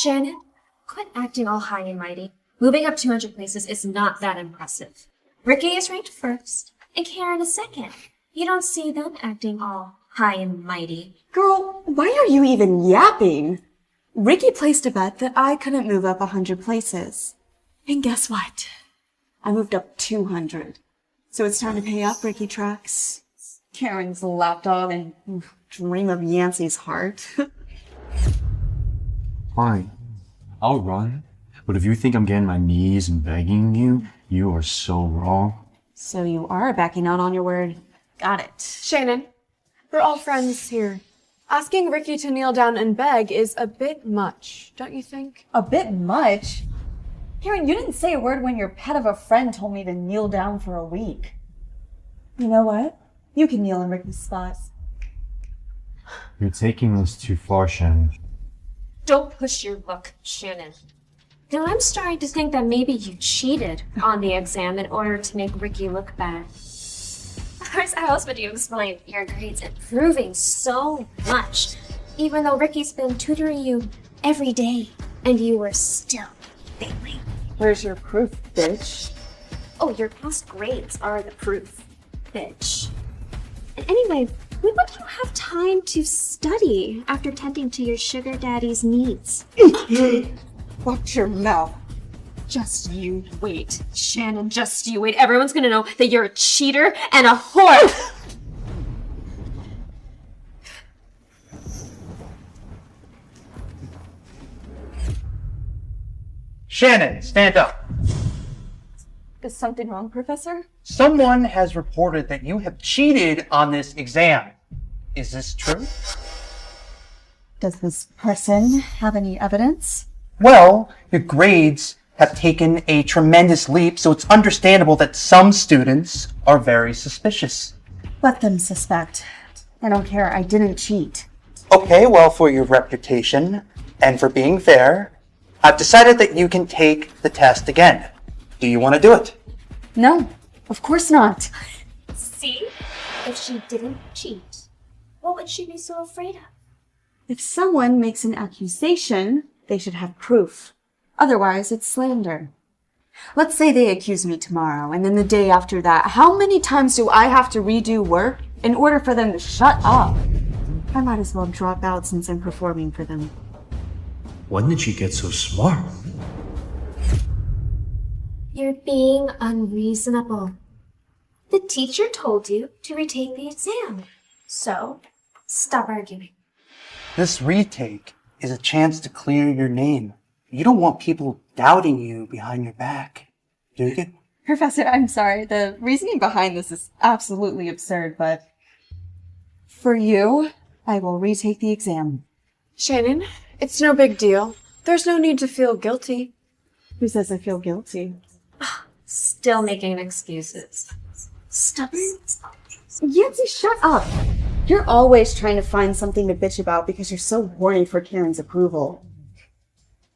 Shannon, quit acting all high and mighty. Moving up 200 places is not that impressive. Ricky is ranked first, and Karen is second. You don't see them acting all high and mighty. Girl, why are you even yapping? Ricky placed a bet that I couldn't move up 100 places. And guess what? I moved up 200. So it's time to pay up, Ricky Trax. Karen's lapdog and dream of Yancey's heart. Fine. I'll run. But if you think I'm getting my knees and begging you, you are so wrong. So you are backing out on your word. Got it. Shannon, we're all friends here. Asking Ricky to kneel down and beg is a bit much, don't you think? A bit much? Karen, you didn't say a word when your pet of a friend told me to kneel down for a week. You know what? You can kneel in Ricky's spot. You're taking this too far, Shannon. Don't push your luck, Shannon. Now I'm starting to think that maybe you cheated on the exam in order to make Ricky look bad. Of course, how else would you explain your grades improving so much Even though Ricky's been tutoring you every day, and you were still failing. Where's your proof, bitch? Oh, your past grades are the proof, bitch. And anyway, when would you have time to study after tending to your sugar daddy's needs? Watch your mouth. Just you wait, Shannon, just you wait. Everyone's gonna know that you're a cheater and a whore. Shannon, stand up. Is something wrong, Professor? Someone has reported that you have cheated on this exam. Is this true? Does this person have any evidence? Well, your grades have taken a tremendous leap, so it's understandable that some students are very suspicious. Let them suspect. I don't care. I didn't cheat. Okay, well, for your reputation and for being fair, I've decided that you can take the test again. Do you want to do it? No, of course not. See? If she didn't cheat, what would she be so afraid of? If someone makes an accusation, they should have proof. Otherwise, it's slander. Let's say they accuse me tomorrow, and then the day after that. How many times do I have to redo work in order for them to shut up? I might as well drop out since I'm performing for them. When did she get so smart? You're being unreasonable. The teacher told you to retake the exam. So, stop arguing. This retake is a chance to clear your name. You don't want people doubting you behind your back, do you? Professor, I'm sorry. The reasoning behind this is absolutely absurd, but for you, I will retake the exam. Shannon, it's no big deal. There's no need to feel guilty. Who says I feel guilty? Still making excuses. Stubborn. Yancy, shut up! You're always trying to find something to bitch about because you're so horny for Karen's approval.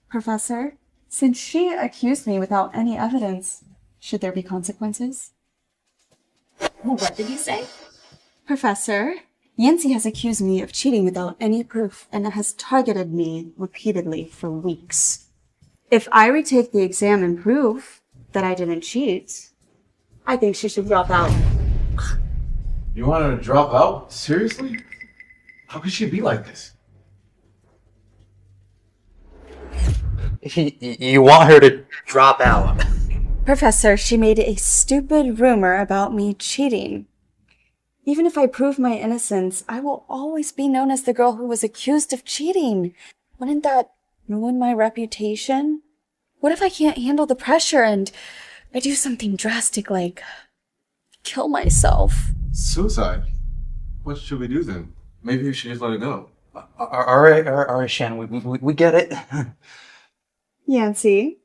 Professor, since she accused me without any evidence, should there be consequences? What did you say? Professor, Yancy has accused me of cheating without any proof and has targeted me repeatedly for weeks. If I retake the exam and prove that I didn't cheat, I think she should drop out. You want her to drop out? Seriously? How could she be like this? You want her to drop out? Professor, she made a stupid rumor about me cheating. Even if I prove my innocence, I will always be known as the girl who was accused of cheating. Wouldn't that ruin my reputation? What if I can't handle the pressure and I do something drastic like kill myself? Suicide? What should we do then? Maybe we should just let it go. All right, Shannon, we get it. Yancy,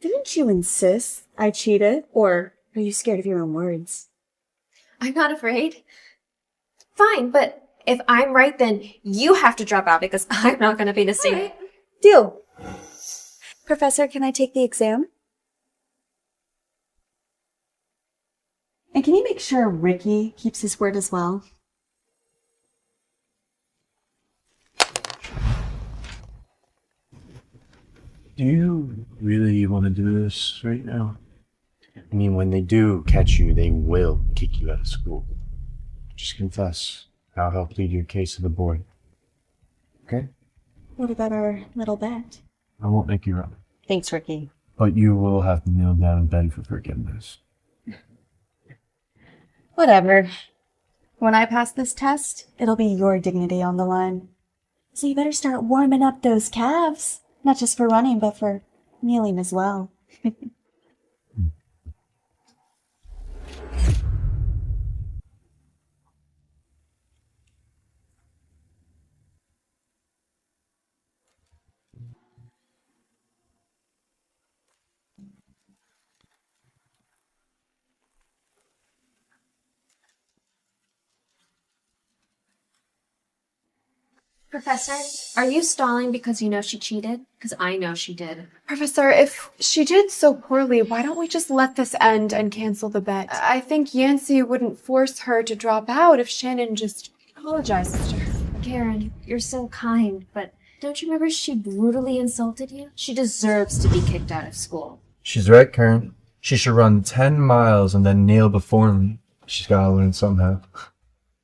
didn't you insist I cheated? Or are you scared of your own words? I'm not afraid. Fine, but if I'm right, then you have to drop out because I'm not going to be the same. Right. Deal. Professor, can I take the exam? And can you make sure Ricky keeps his word as well? Do you really want to do this right now? I mean, when they do catch you, they will kick you out of school. Just confess. I'll help plead your case to the board. Okay? What about our little bet? I won't make you run. Thanks, Ricky. But you will have to kneel down and beg for forgiveness. Whatever. When I pass this test, it'll be your dignity on the line. So you better start warming up those calves. Not just for running, but for kneeling as well. Professor, are you stalling because you know she cheated? Because I know she did. Professor, if she did so poorly, why don't we just let this end and cancel the bet? I think Yancy wouldn't force her to drop out if Shannon just apologizes to her. Karen, you're so kind, but don't you remember she brutally insulted you? She deserves to be kicked out of school. She's right, Karen. She should run 10 miles and then kneel before me. She's gotta learn somehow.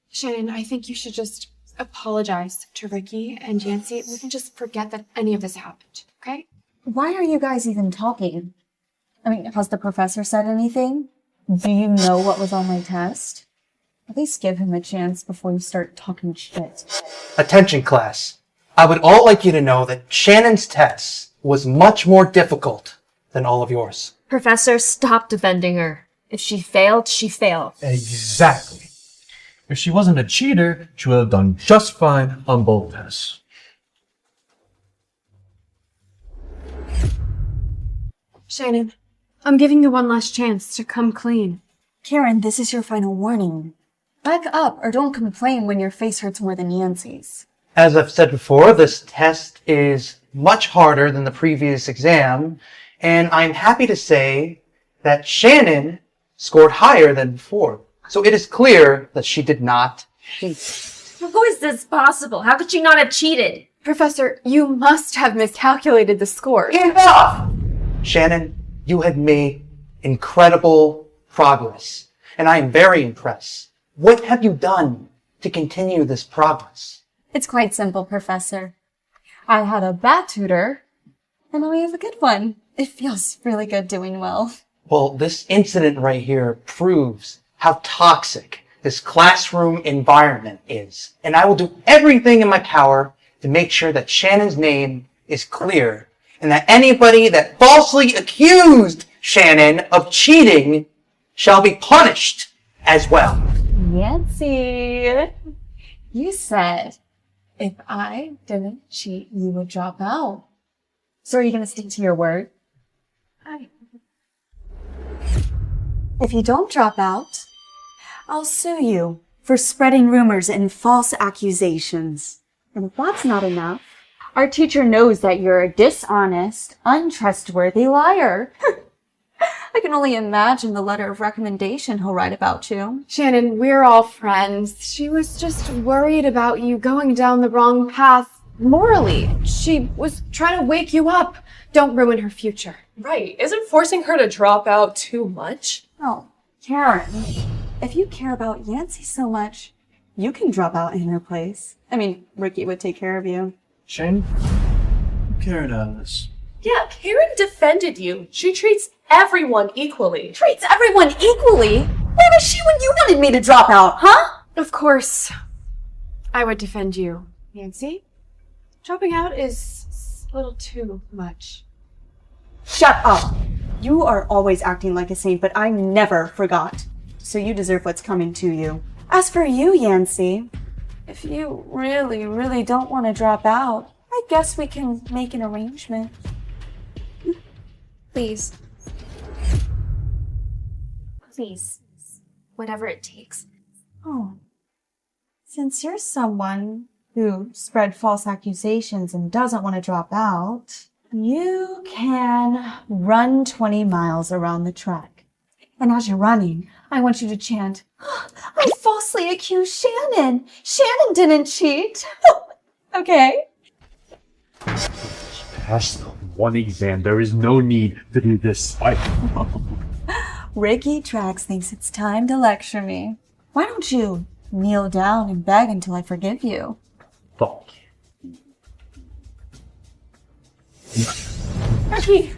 Shannon, I think you should just apologize to Ricky and Yancy. We can just forget that any of this happened, okay? Why are you guys even talking? I mean, has the professor said anything? Do you know what was on my test? At least give him a chance before you start talking shit. Attention, class. I would all like you to know that Shannon's test was much more difficult than all of yours. Professor, stop defending her. If she failed, she failed. Exactly. If she wasn't a cheater, she would have done just fine on both tests. Shannon, I'm giving you one last chance to come clean. Karen, this is your final warning. Back up or don't complain when your face hurts more than Yancy's. As I've said before, this test is much harder than the previous exam, and I'm happy to say that Shannon scored higher than before. So it is clear that she did not cheat. How is this possible? How could she not have cheated? Professor, you must have miscalculated the score. Enough! Shannon, you had made incredible progress, and I am very impressed. What have you done to continue this progress? It's quite simple, Professor. I had a bad tutor, and now we have a good one. It feels really good doing well. Well, this incident right here proves how toxic this classroom environment is. And I will do everything in my power to make sure that Shannon's name is clear and that anybody that falsely accused Shannon of cheating shall be punished as well. Yancy, you said if I didn't cheat, you would drop out. So are you going to stick to your word? If you don't drop out, I'll sue you for spreading rumors and false accusations. And if that's not enough, our teacher knows that you're a dishonest, untrustworthy liar. I can only imagine the letter of recommendation he'll write about you. Shannon, we're all friends. She was just worried about you going down the wrong path morally. She was trying to wake you up. Don't ruin her future. Right. Isn't forcing her to drop out too much? Oh, Karen, if you care about Yancy so much, you can drop out in her place. I mean, Ricky would take care of you. Shane, Karen out of this. Yeah, Karen defended you. She treats everyone equally. Treats everyone equally? Where was she when you wanted me to drop out, huh? Of course, I would defend you, Yancy. Dropping out is a little too much. Shut up! You are always acting like a saint, but I never forgot. So you deserve what's coming to you. As for you, Yancy, if you really, really don't want to drop out, I guess we can make an arrangement. Please. Please. Whatever it takes. Oh. Since you're someone who spread false accusations and doesn't want to drop out, you can run 20 miles around the track. And as you're running, I want you to chant, I falsely accused Shannon. Shannon didn't cheat. Okay? Passed one exam. There is no need to do this fight. Ricky Trax thinks it's time to lecture me. Why don't you kneel down and beg until I forgive you? Fuck. Ricky!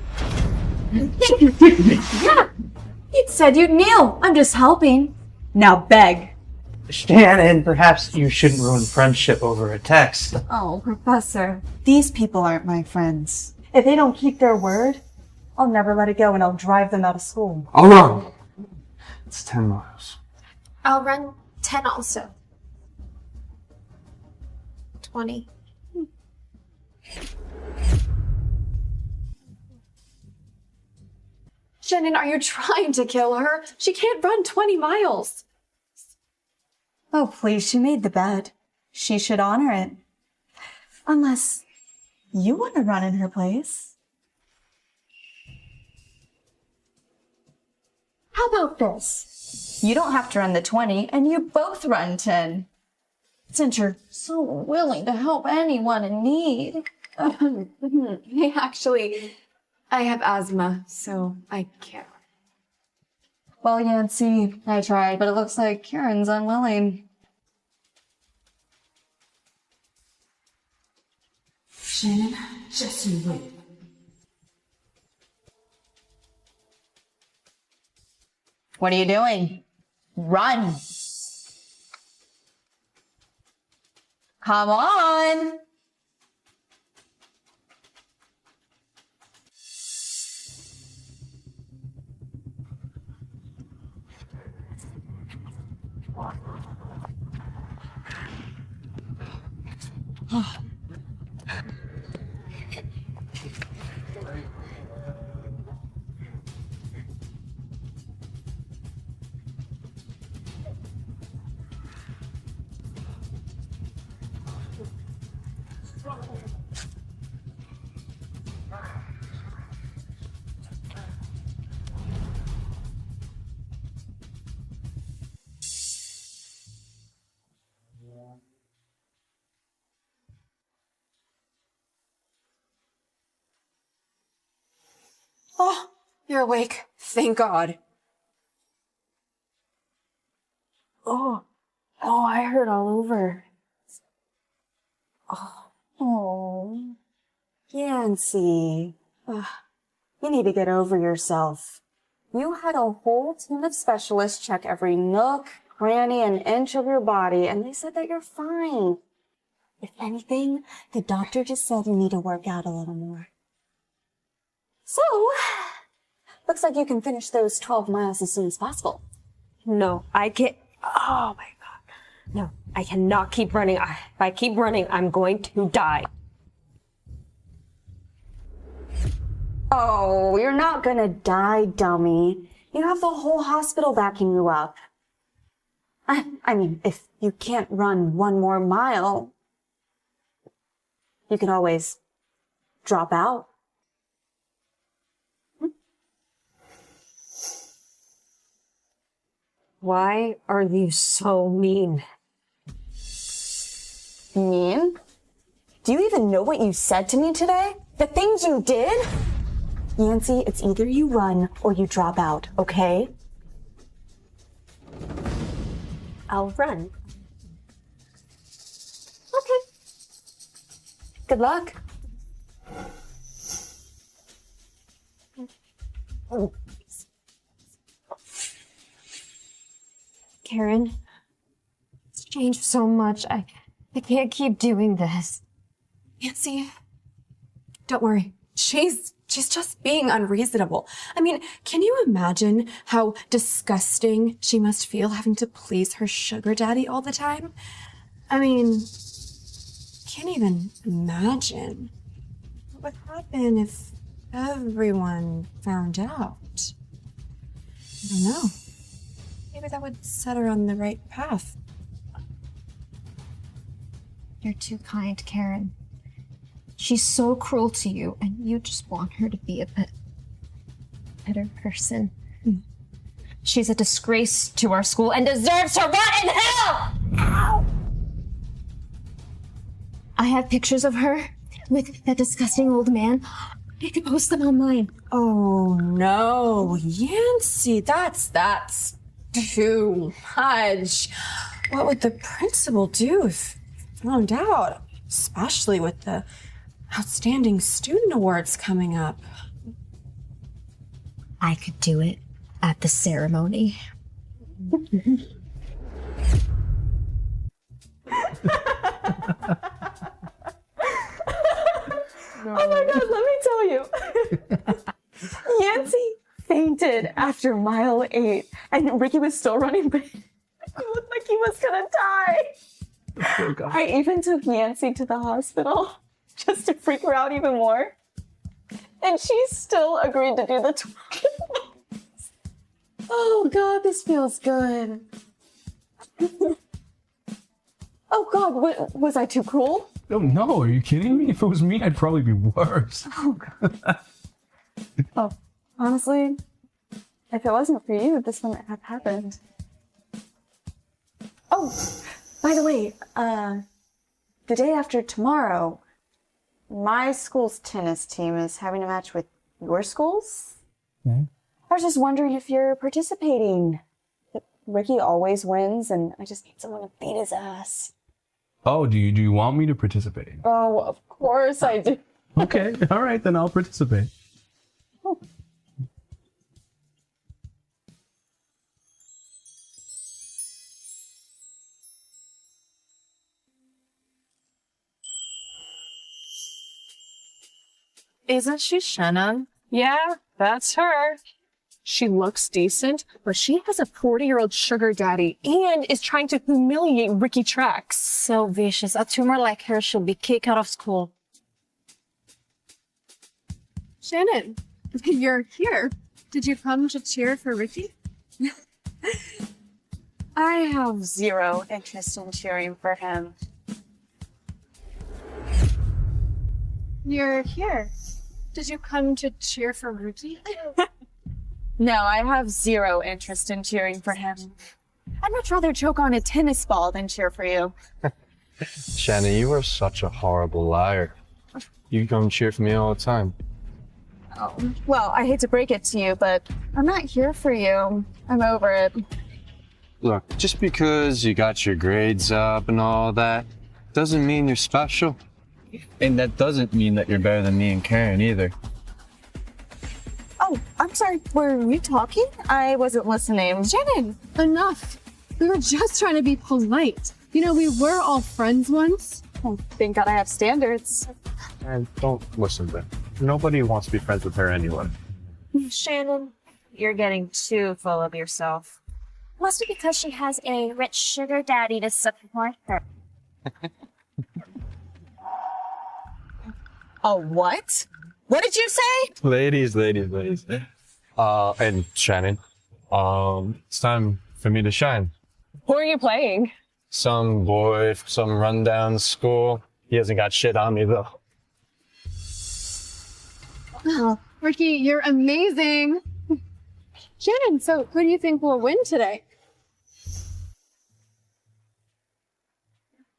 Yeah! You said you'd kneel. I'm just helping. Now beg. Shannon, perhaps you shouldn't ruin friendship over a text. Oh, Professor, these people aren't my friends. If they don't keep their word, I'll never let it go and I'll drive them out of school. I'll run. It's 10 miles. I'll run 10 also. 20. Shannon, are you trying to kill her? She can't run 20 miles. Oh, please, she made the bet. She should honor it. Unless you want to run in her place. How about this? You don't have to run the 20, and you both run 10. since you're so willing to help anyone in need. Actually, I have asthma, so I can't. Well, Yancy, I tried, but it looks like Karen's unwilling. Shannon, just you wait. What are you doing? Run! Come on! Oh, you're awake. Thank God. Oh, I hurt all over. Yancy. You need to get over yourself. You had a whole team of specialists check every nook, cranny, and inch of your body, and they said that you're fine. If anything, the doctor just said you need to work out a little more. So, looks like you can finish those 12 miles as soon as possible. No, I can't. Oh my God. No, I cannot keep running. If I keep running, I'm going to die. Oh, you're not gonna die, dummy. You have the whole hospital backing you up. I mean, if you can't run one more mile, you can always drop out. Why are you so mean? Mean? Do you even know what you said to me today? The things you did? Yancy, it's either you run or you drop out, okay? I'll run. Okay. Good luck. Karen, it's changed so much. I can't keep doing this. Nancy, don't worry. She's just being unreasonable. I mean, can you imagine how disgusting she must feel having to please her sugar daddy all the time? I mean, can't even imagine what would happen if everyone found out. I don't know. Maybe that would set her on the right path. You're too kind, Karen. She's so cruel to you, and you just want her to be a better person. She's a disgrace to our school and deserves to rot in hell! Ow! I have pictures of her with that disgusting old man. I could post them online. Oh no, Yancy, that's too much. What would the principal do if found out? Especially with the Outstanding Student Awards coming up. I could do it at the ceremony. Oh my God, let me tell you. Yancy fainted after mile 8, and Ricky was still running, but he looked like he was gonna die. I even took Yancy to the hospital just to freak her out even more. And she still agreed to do the 12 miles. Oh God, this feels good. Oh God, was I too cruel? Oh, no, are you kidding me? If it was me, I'd probably be worse. Oh God. Oh, honestly, if it wasn't for you, this wouldn't have happened. Oh, By the way, the day after tomorrow, my school's tennis team is having a match with your school's. Hmm? I was just wondering if you're participating. Ricky always wins, and I just need someone to beat his ass. Oh, do you want me to participate? Oh, of course I do. Okay, all right, then I'll participate. Isn't she Shannon? Yeah, that's her. She looks decent, but she has a 40-year-old sugar daddy and is trying to humiliate Ricky Trax. So vicious. A tumor like her should be kicked out of school. Shannon, you're here. Did you come to cheer for Ricky? I have zero interest in cheering for him. You're here. Did you come to cheer for Ricky? No, I have zero interest in cheering for him. I'd much rather choke on a tennis ball than cheer for you. Shannon, you are such a horrible liar. You come cheer for me all the time. Oh, well, I hate to break it to you, but I'm not here for you. I'm over it. Look, just because you got your grades up and all that, doesn't mean you're special. And that doesn't mean that you're better than me and Karen either. Oh, I'm sorry. Were we talking? I wasn't listening. Shannon, enough. We were just trying to be polite. You know, we were all friends once. Oh, thank God I have standards. And don't listen to them. Nobody wants to be friends with her anyway. Shannon, you're getting too full of yourself. Must be because she has a rich sugar daddy to support her. A what? What did you say? Ladies. And Shannon, it's time for me to shine. Who are you playing? Some boy from some rundown school. He hasn't got shit on me though. Oh, Ricky, you're amazing. Shannon, so who do you think will win today?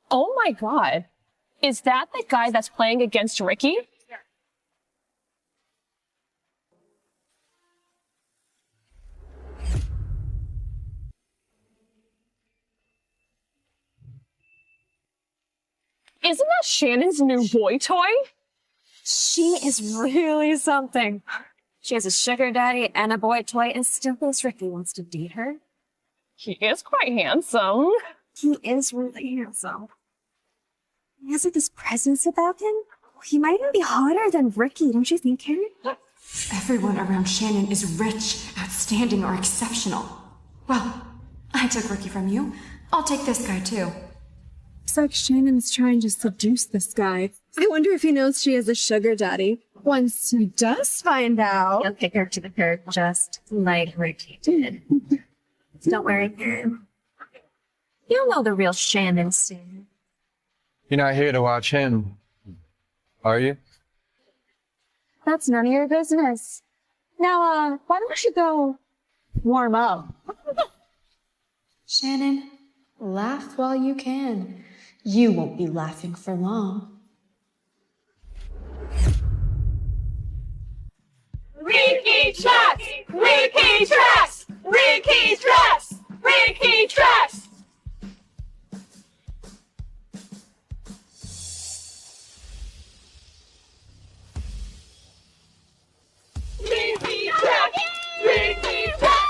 Oh my God. Is that the guy that's playing against Ricky? Isn't that Shannon's new boy toy? She is really something. She has a sugar daddy and a boy toy and still thinks Ricky wants to date her. He is quite handsome. He is really handsome. He has like this presence about him. He might even be hotter than Ricky, don't you think, Karen? Everyone around Shannon is rich, outstanding, or exceptional. Well, I took Ricky from you. I'll take this guy too. It's like Shannon's trying to seduce this guy. I wonder if he knows she has a sugar daddy. Once he does find out, He'll kick her to the curb just like Ricky did. Don't worry, Karen. You'll know the real Shannon soon. You're not here to watch him, are you? That's none of your business. Now, why don't you go warm up? Shannon, laugh while you can. You won't be laughing for long. Ricky Trax! Ricky Trax! Ricky Trax! Ricky Trax! Ricky Trax! Ricky Trax!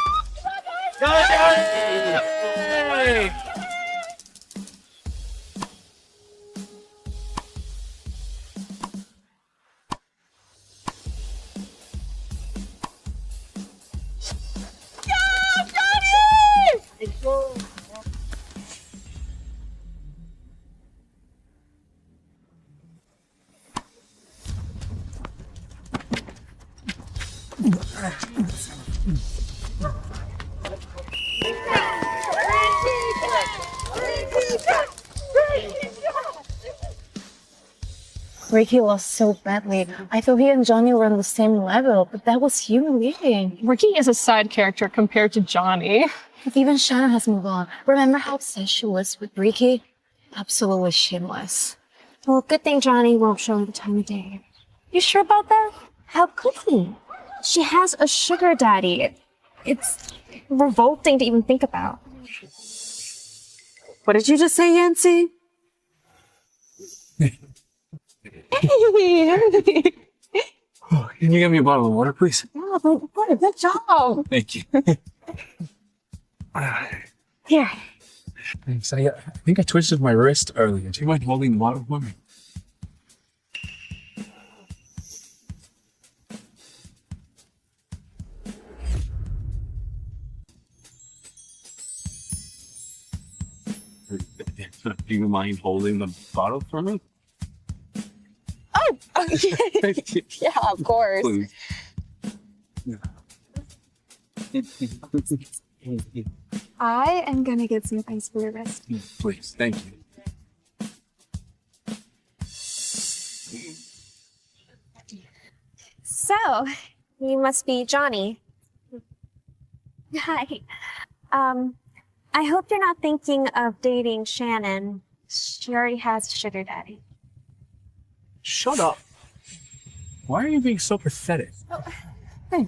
Hey! Ricky lost so badly. I thought he and Johnny were on the same level, but that was humiliating. Ricky is a side character compared to Johnny. Even Shannon has moved on. Remember how obsessed she was with Ricky? Absolutely shameless. Well, good thing Johnny won't show her the time of day. You sure about that? How could he? She has a sugar daddy. It's revolting to even think about. What did you just say, Yancy? Oh, can you get me a bottle of water, please? Yeah, but what? Good job. Thank you. Here. Thanks. I think I twisted my wrist earlier. Do you mind holding the bottle for me? Do you mind holding the bottle for me? Oh, yeah, of course. Please. I am gonna get some ice for your wrist. Please, thank you. So, you must be Johnny. Hi. I hope you're not thinking of dating Shannon. She already has a sugar daddy. Shut up. Why are you being so pathetic? Hey,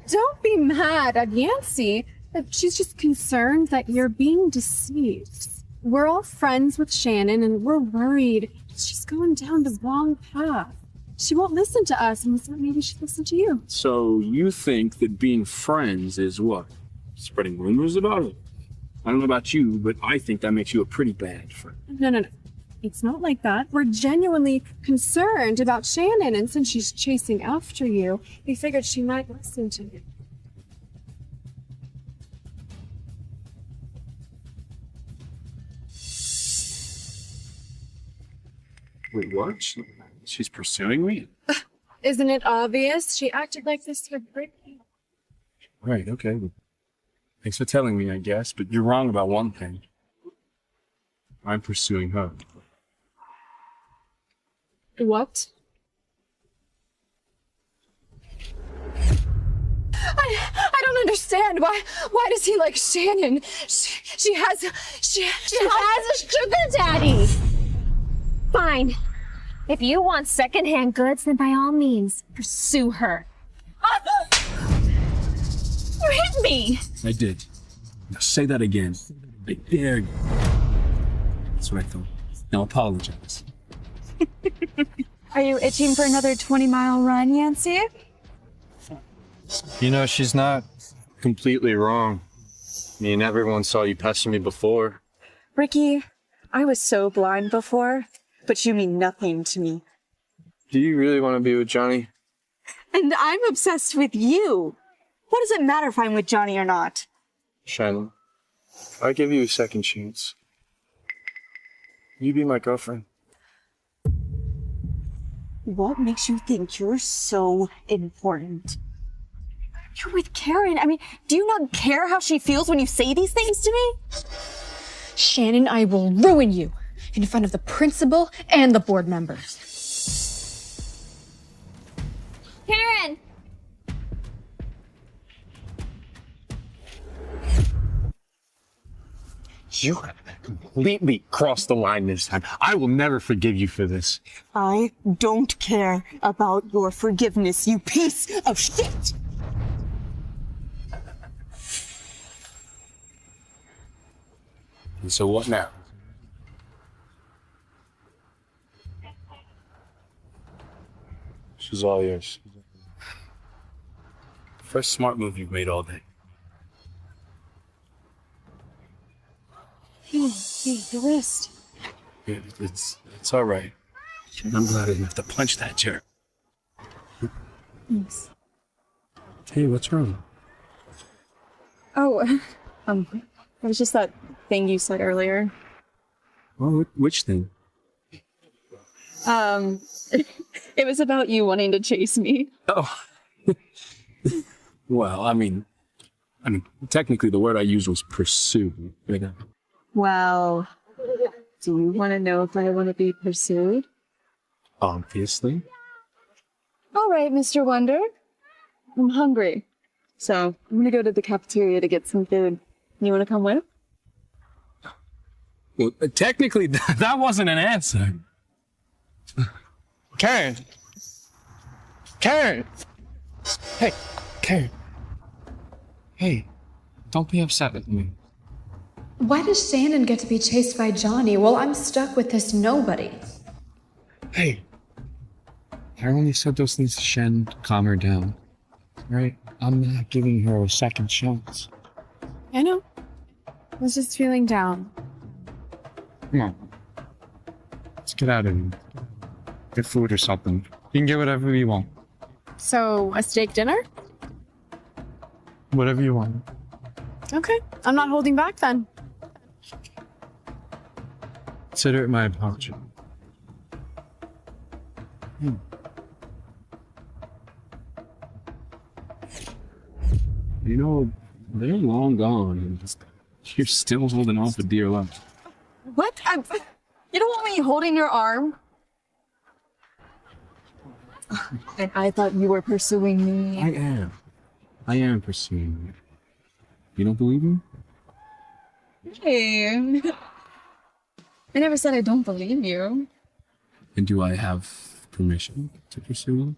don't be mad at Yancy. She's just concerned that you're being deceived. We're all friends with Shannon and we're worried she's going down the wrong path. She won't listen to us and we thought maybe she'd listen to you. So you think that being friends is what? Spreading rumors about it? I don't know about you, but I think that makes you a pretty bad friend. No. It's not like that. We're genuinely concerned about Shannon, and since she's chasing after you, we figured she might listen to you. Wait, what? She's pursuing me? Isn't it obvious? She acted like this with Brittany. Right, okay. Well, thanks for telling me, I guess, but you're wrong about one thing. I'm pursuing her. What? I don't understand. Why does he like Shannon? She has a sugar daddy. Fine. If you want secondhand goods, then by all means, pursue her. You hit me! I did. Now say that again. I dare you. That's what I thought. Now apologize. Are you itching for another 20-mile run, Yancy? You know, she's not completely wrong. I mean, everyone saw you pester me before. Ricky, I was so blind before, but you mean nothing to me. Do you really want to be with Johnny? And I'm obsessed with you. What does it matter if I'm with Johnny or not? Shannon, I'll give you a second chance. You be my girlfriend. What makes you think you're so important? You're with Karen. I mean, do you not care how she feels when you say these things to me? Shannon, I will ruin you in front of the principal and the board members. Karen! You have completely crossed the line this time. I will never forgive you for this. I don't care about your forgiveness, you piece of shit! And so what now? She's all yours. First smart move you've made all day. Hey, your wrist. Yeah, it's all right. I'm glad I didn't have to punch that jerk. Thanks. Hey, what's wrong? Oh, it was just that thing you said earlier. Oh, which thing? It was about you wanting to chase me. Oh. Well, I mean, technically the word I used was pursue. Well, do you want to know if I want to be pursued? Obviously. All right, Mr. Wonder. I'm hungry. So I'm gonna go to the cafeteria to get some food. You wanna come with? Well, technically, that wasn't an answer. Karen! Karen! Hey, Karen. Hey, don't be upset with me. Why does Shannon get to be chased by Johnny while I'm stuck with this nobody? Hey, I only said those things to Shen to calm her down. Right? I'm not giving her a second chance. I know. I was just feeling down. Come on. Let's get out of here. Get food or something. You can get whatever you want. So, a steak dinner? Whatever you want. Okay, I'm not holding back then. Consider it my apology. You know, they're long gone, and you're still holding on for dear life. What? You don't want me holding your arm? And I thought you were pursuing me. I am. I am pursuing you. You don't believe me? Hey. I never said I don't believe you. And do I have permission to pursue you?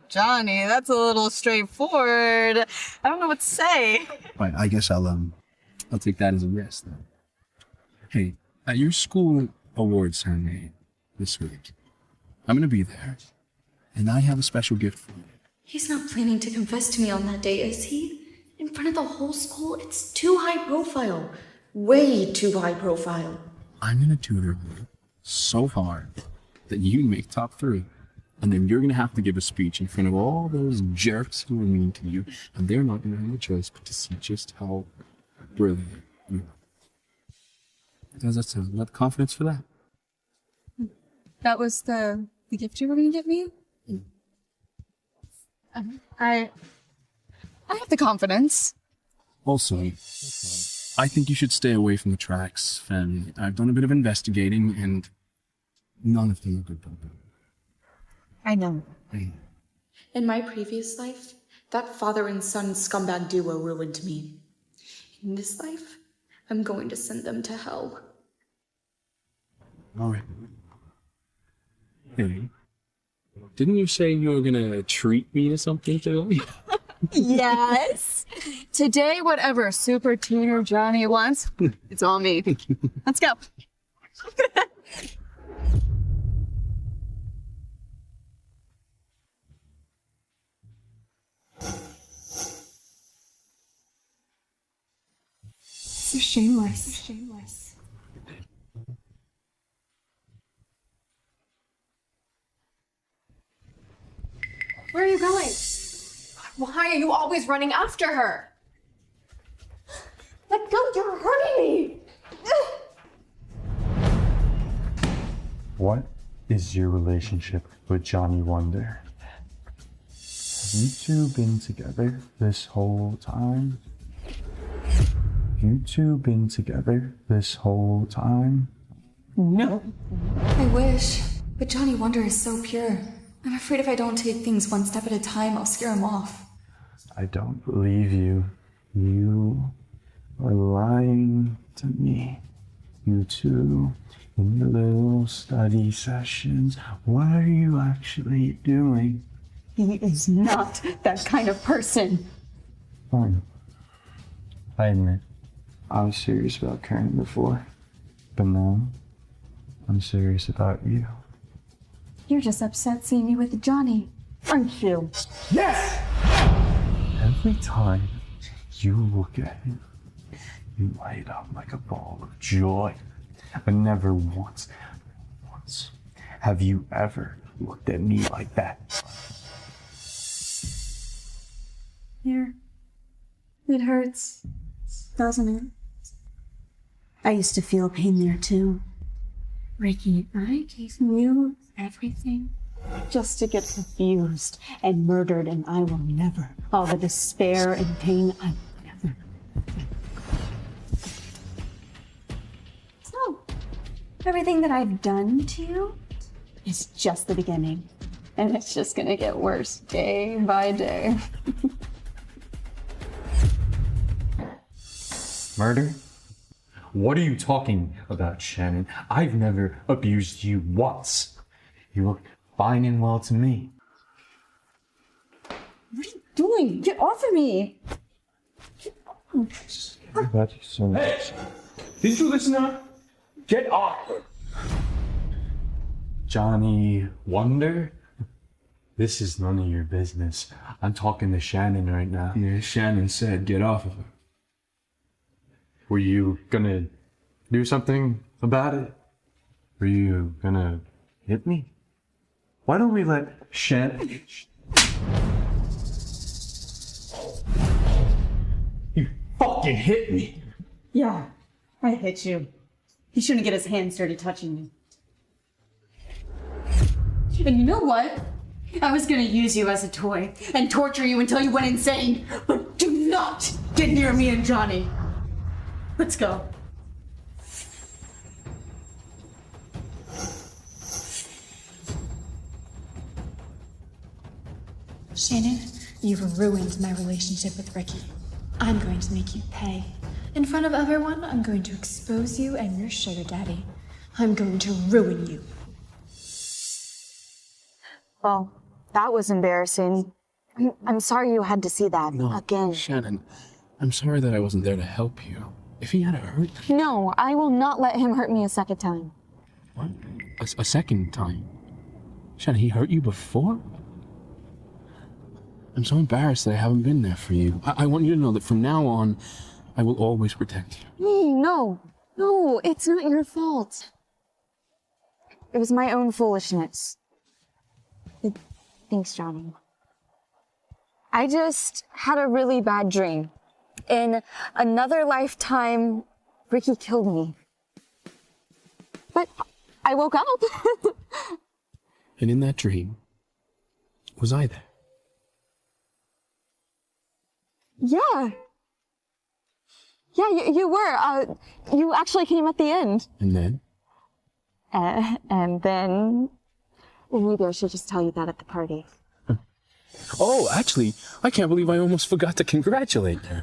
Johnny, that's a little straightforward. I don't know what to say. Right, I guess I'll take that as a yes then. Hey, at your school awards ceremony this week, I'm gonna be there, and I have a special gift for you. He's not planning to confess to me on that day, is he? In front of the whole school? It's too high profile. Way too high profile. I'm gonna tutor you so hard that you make top 3. And then you're gonna have to give a speech in front of all those jerks who are mean to you, and they're not gonna have a choice but to see just how brilliant you are. How's that sound? You got the confidence for that? That was the gift you were gonna give me? I have the confidence. Also, I think you should stay away from the tracks, family. I've done a bit of investigating, and none of them are good people. I know. In my previous life, that father and son scumbag duo ruined me. In this life, I'm going to send them to hell. All right. Hey, didn't you say you were gonna treat me to something today? Yes. Today, whatever Super Tuner Johnny wants, it's all me. Let's go. So shameless. Shameless. Where are you going? Why are you always running after her? Let go, you're hurting me! What is your relationship with Johnny Wonder? Have you two been together this whole time? You two been together this whole time? No. I wish, but Johnny Wonder is so pure. I'm afraid if I don't take things one step at a time, I'll scare him off. I don't believe you. You are lying to me. You two, in your little study sessions, what are you actually doing? He is not that kind of person. Fine. I admit, I was serious about Karen before, but now I'm serious about you. You're just upset seeing me with Johnny, aren't you? Yes! Every time you look at him, you light up like a ball of joy. But never once have you ever looked at me like that. Here. It hurts, doesn't it? I used to feel pain there too. Ricky, I gave you everything just to get confused and murdered, and I will never. All the despair and pain, I will never. So, everything that I've done to you, It's just the beginning. And it's just gonna get worse day by day. Murder? What are you talking about, Shannon? I've never abused you once. You look fine and well to me. What are you doing? Get off of me! I got you so much. Hey! Did you listen to her? Get off! Johnny Wonder? This is none of your business. I'm talking to Shannon right now. Yeah, Shannon said get off of her. Were you gonna do something about it? Were you gonna hit me? Why don't we let Shannon... You fucking hit me! Yeah, I hit you. He shouldn't get his hands dirty touching me. And you know what? I was gonna use you as a toy and torture you until you went insane. But do not get near me and Johnny. Let's go. Shannon, you've ruined my relationship with Ricky. I'm going to make you pay. In front of everyone, I'm going to expose you and your sugar daddy. I'm going to ruin you. Well, that was embarrassing. I'm sorry you had to see that again. Shannon, I'm sorry that I wasn't there to help you. If he had hurt... No, I will not let him hurt me a second time. What? A second time? Shannon, he hurt you before? I'm so embarrassed that I haven't been there for you. I want you to know that from now on, I will always protect you. No, it's not your fault. It was my own foolishness. Thanks, Johnny. I just had a really bad dream. In another lifetime, Ricky killed me. But I woke up. And in that dream, was I there? Yeah. Yeah, you were. You actually came at the end. And then? And then... Well, maybe I should just tell you that at the party. Oh, actually, I can't believe I almost forgot to congratulate you.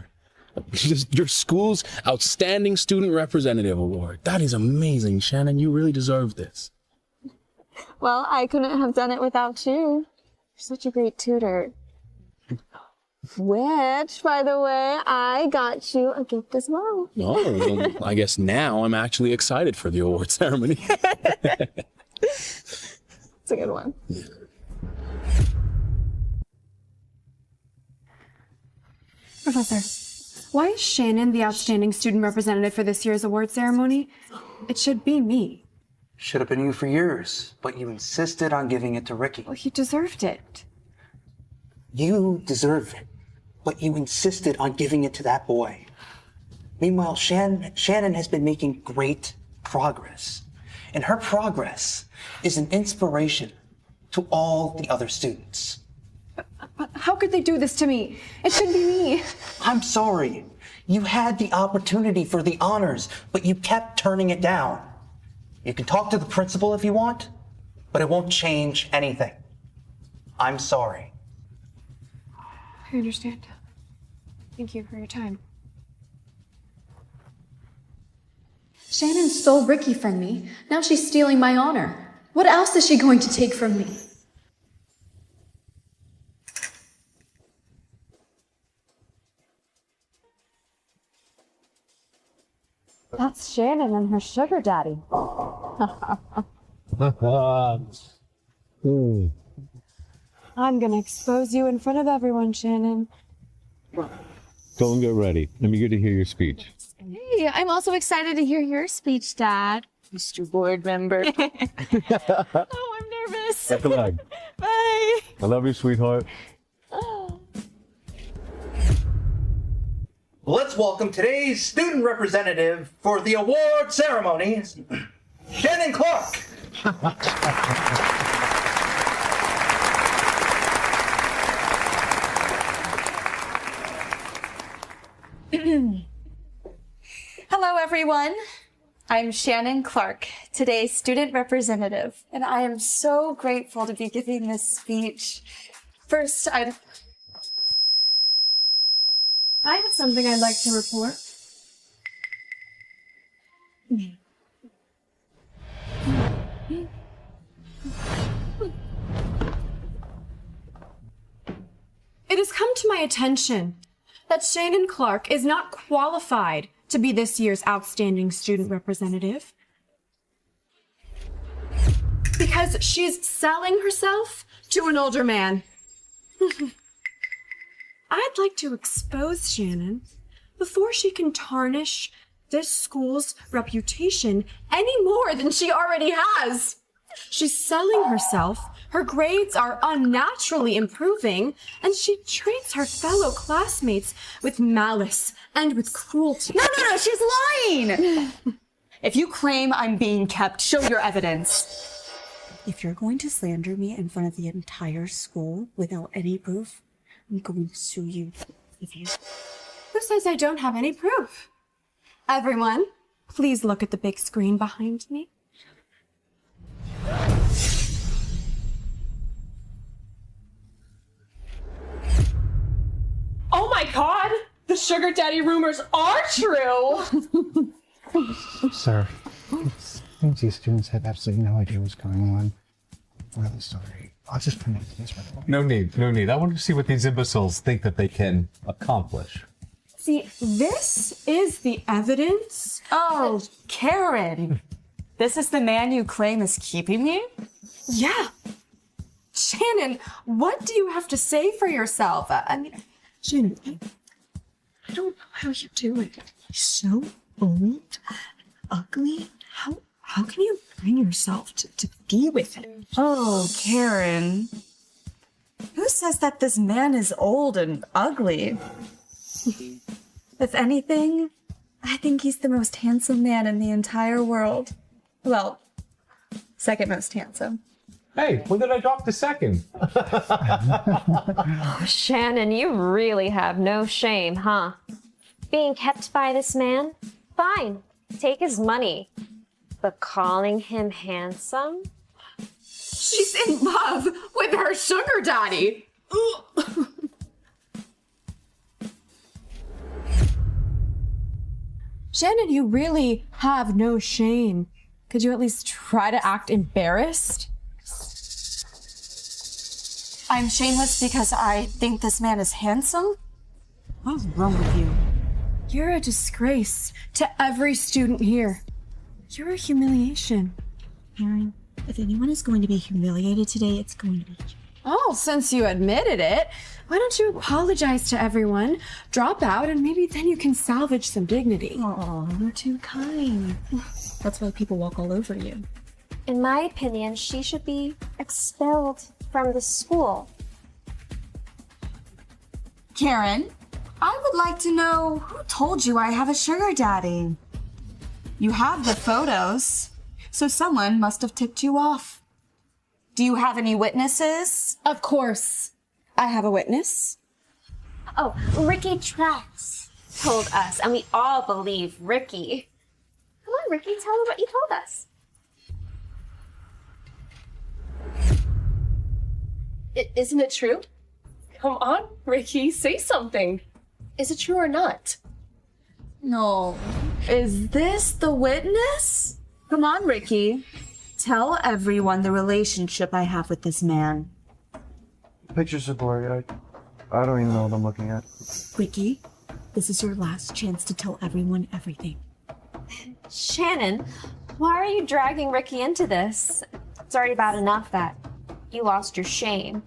Your school's Outstanding Student Representative Award. That is amazing, Shannon. You really deserve this. Well, I couldn't have done it without you. You're such a great tutor. Which, by the way, I got you a gift as well. Oh, well, I guess now I'm actually excited for the award ceremony. It's a good one. Professor, why is Shannon the outstanding student representative for this year's award ceremony? It should be me. Should have been you for years, but you insisted on giving it to Ricky. Well, he deserved it. You deserve it, but you insisted on giving it to that boy. Meanwhile, Shannon has been making great progress. And her progress is an inspiration to all the other students. But how could they do this to me? It should be me. I'm sorry. You had the opportunity for the honors, but you kept turning it down. You can talk to the principal if you want, but it won't change anything. I'm sorry. I understand. Thank you for your time. Shannon stole Ricky from me. Now she's stealing my honor. What else is she going to take from me? That's Shannon and her sugar daddy. I'm gonna expose you in front of everyone, Shannon. Go and get ready. Let me get to hear your speech. Hey, I'm also excited to hear your speech, Dad. Mr. Board Member. Oh, I'm nervous. Back a leg. Bye. I love you, sweetheart. Let's welcome today's student representative for the award ceremony, Shannon Clark. Hello, everyone. I'm Shannon Clark, today's student representative, and I am so grateful to be giving this speech. First, I have something I'd like to report. It has come to my attention that Shannon Clark is not qualified to be this year's outstanding student representative because she's selling herself to an older man. I'd like to expose Shannon before she can tarnish this school's reputation any more than she already has. She's selling herself, her grades are unnaturally improving, and she treats her fellow classmates with malice and with cruelty. No, she's lying! If you claim I'm being kept, show your evidence. If you're going to slander me in front of the entire school without any proof, I'm going to sue you. Who says I don't have any proof? Everyone, please look at the big screen behind me. Oh my god! The sugar daddy rumors are true! Sir, these students have absolutely no idea what's going on. I'm really sorry. I'll just finish this right away. No need. I want to see what these imbeciles think that they can accomplish. See, this is the evidence. Oh, Karen. This is the man you claim is keeping you? Yeah. Shannon, what do you have to say for yourself? Shannon, I don't know how you do it. He's so old, ugly. How can you bring yourself to be with him? Oh, Karen. Who says that this man is old and ugly? If anything, I think he's the most handsome man in the entire world. Well, second most handsome. Hey, when did I drop the second? Oh, Shannon, you really have no shame, huh? Being kept by this man? Fine, take his money. But calling him handsome? She's in love with her sugar daddy. Shannon, you really have no shame. Could you at least try to act embarrassed? I'm shameless because I think this man is handsome? What's wrong with you? You're a disgrace to every student here. You're a humiliation. Karen, if anyone is going to be humiliated today, it's going to be you. Oh, since you admitted it, why don't you apologize to everyone, drop out, and maybe then you can salvage some dignity. Oh, you're too kind. That's why people walk all over you. In my opinion, she should be expelled from the school. Karen, I would like to know who told you I have a sugar daddy. You have the photos, so someone must have tipped you off. Do you have any witnesses? Of course. I have a witness. Oh, Ricky Trax told us, and we all believe Ricky. Come on, Ricky, tell me what you told us. Isn't it true? Come on, Ricky, say something. Is it true or not? No. Is this the witness? Come on, Ricky. Tell everyone the relationship I have with this man. Pictures are blurry. I don't even know what I'm looking at. Ricky, this is your last chance to tell everyone everything. Shannon, why are you dragging Ricky into this? It's already bad enough that you lost your shame.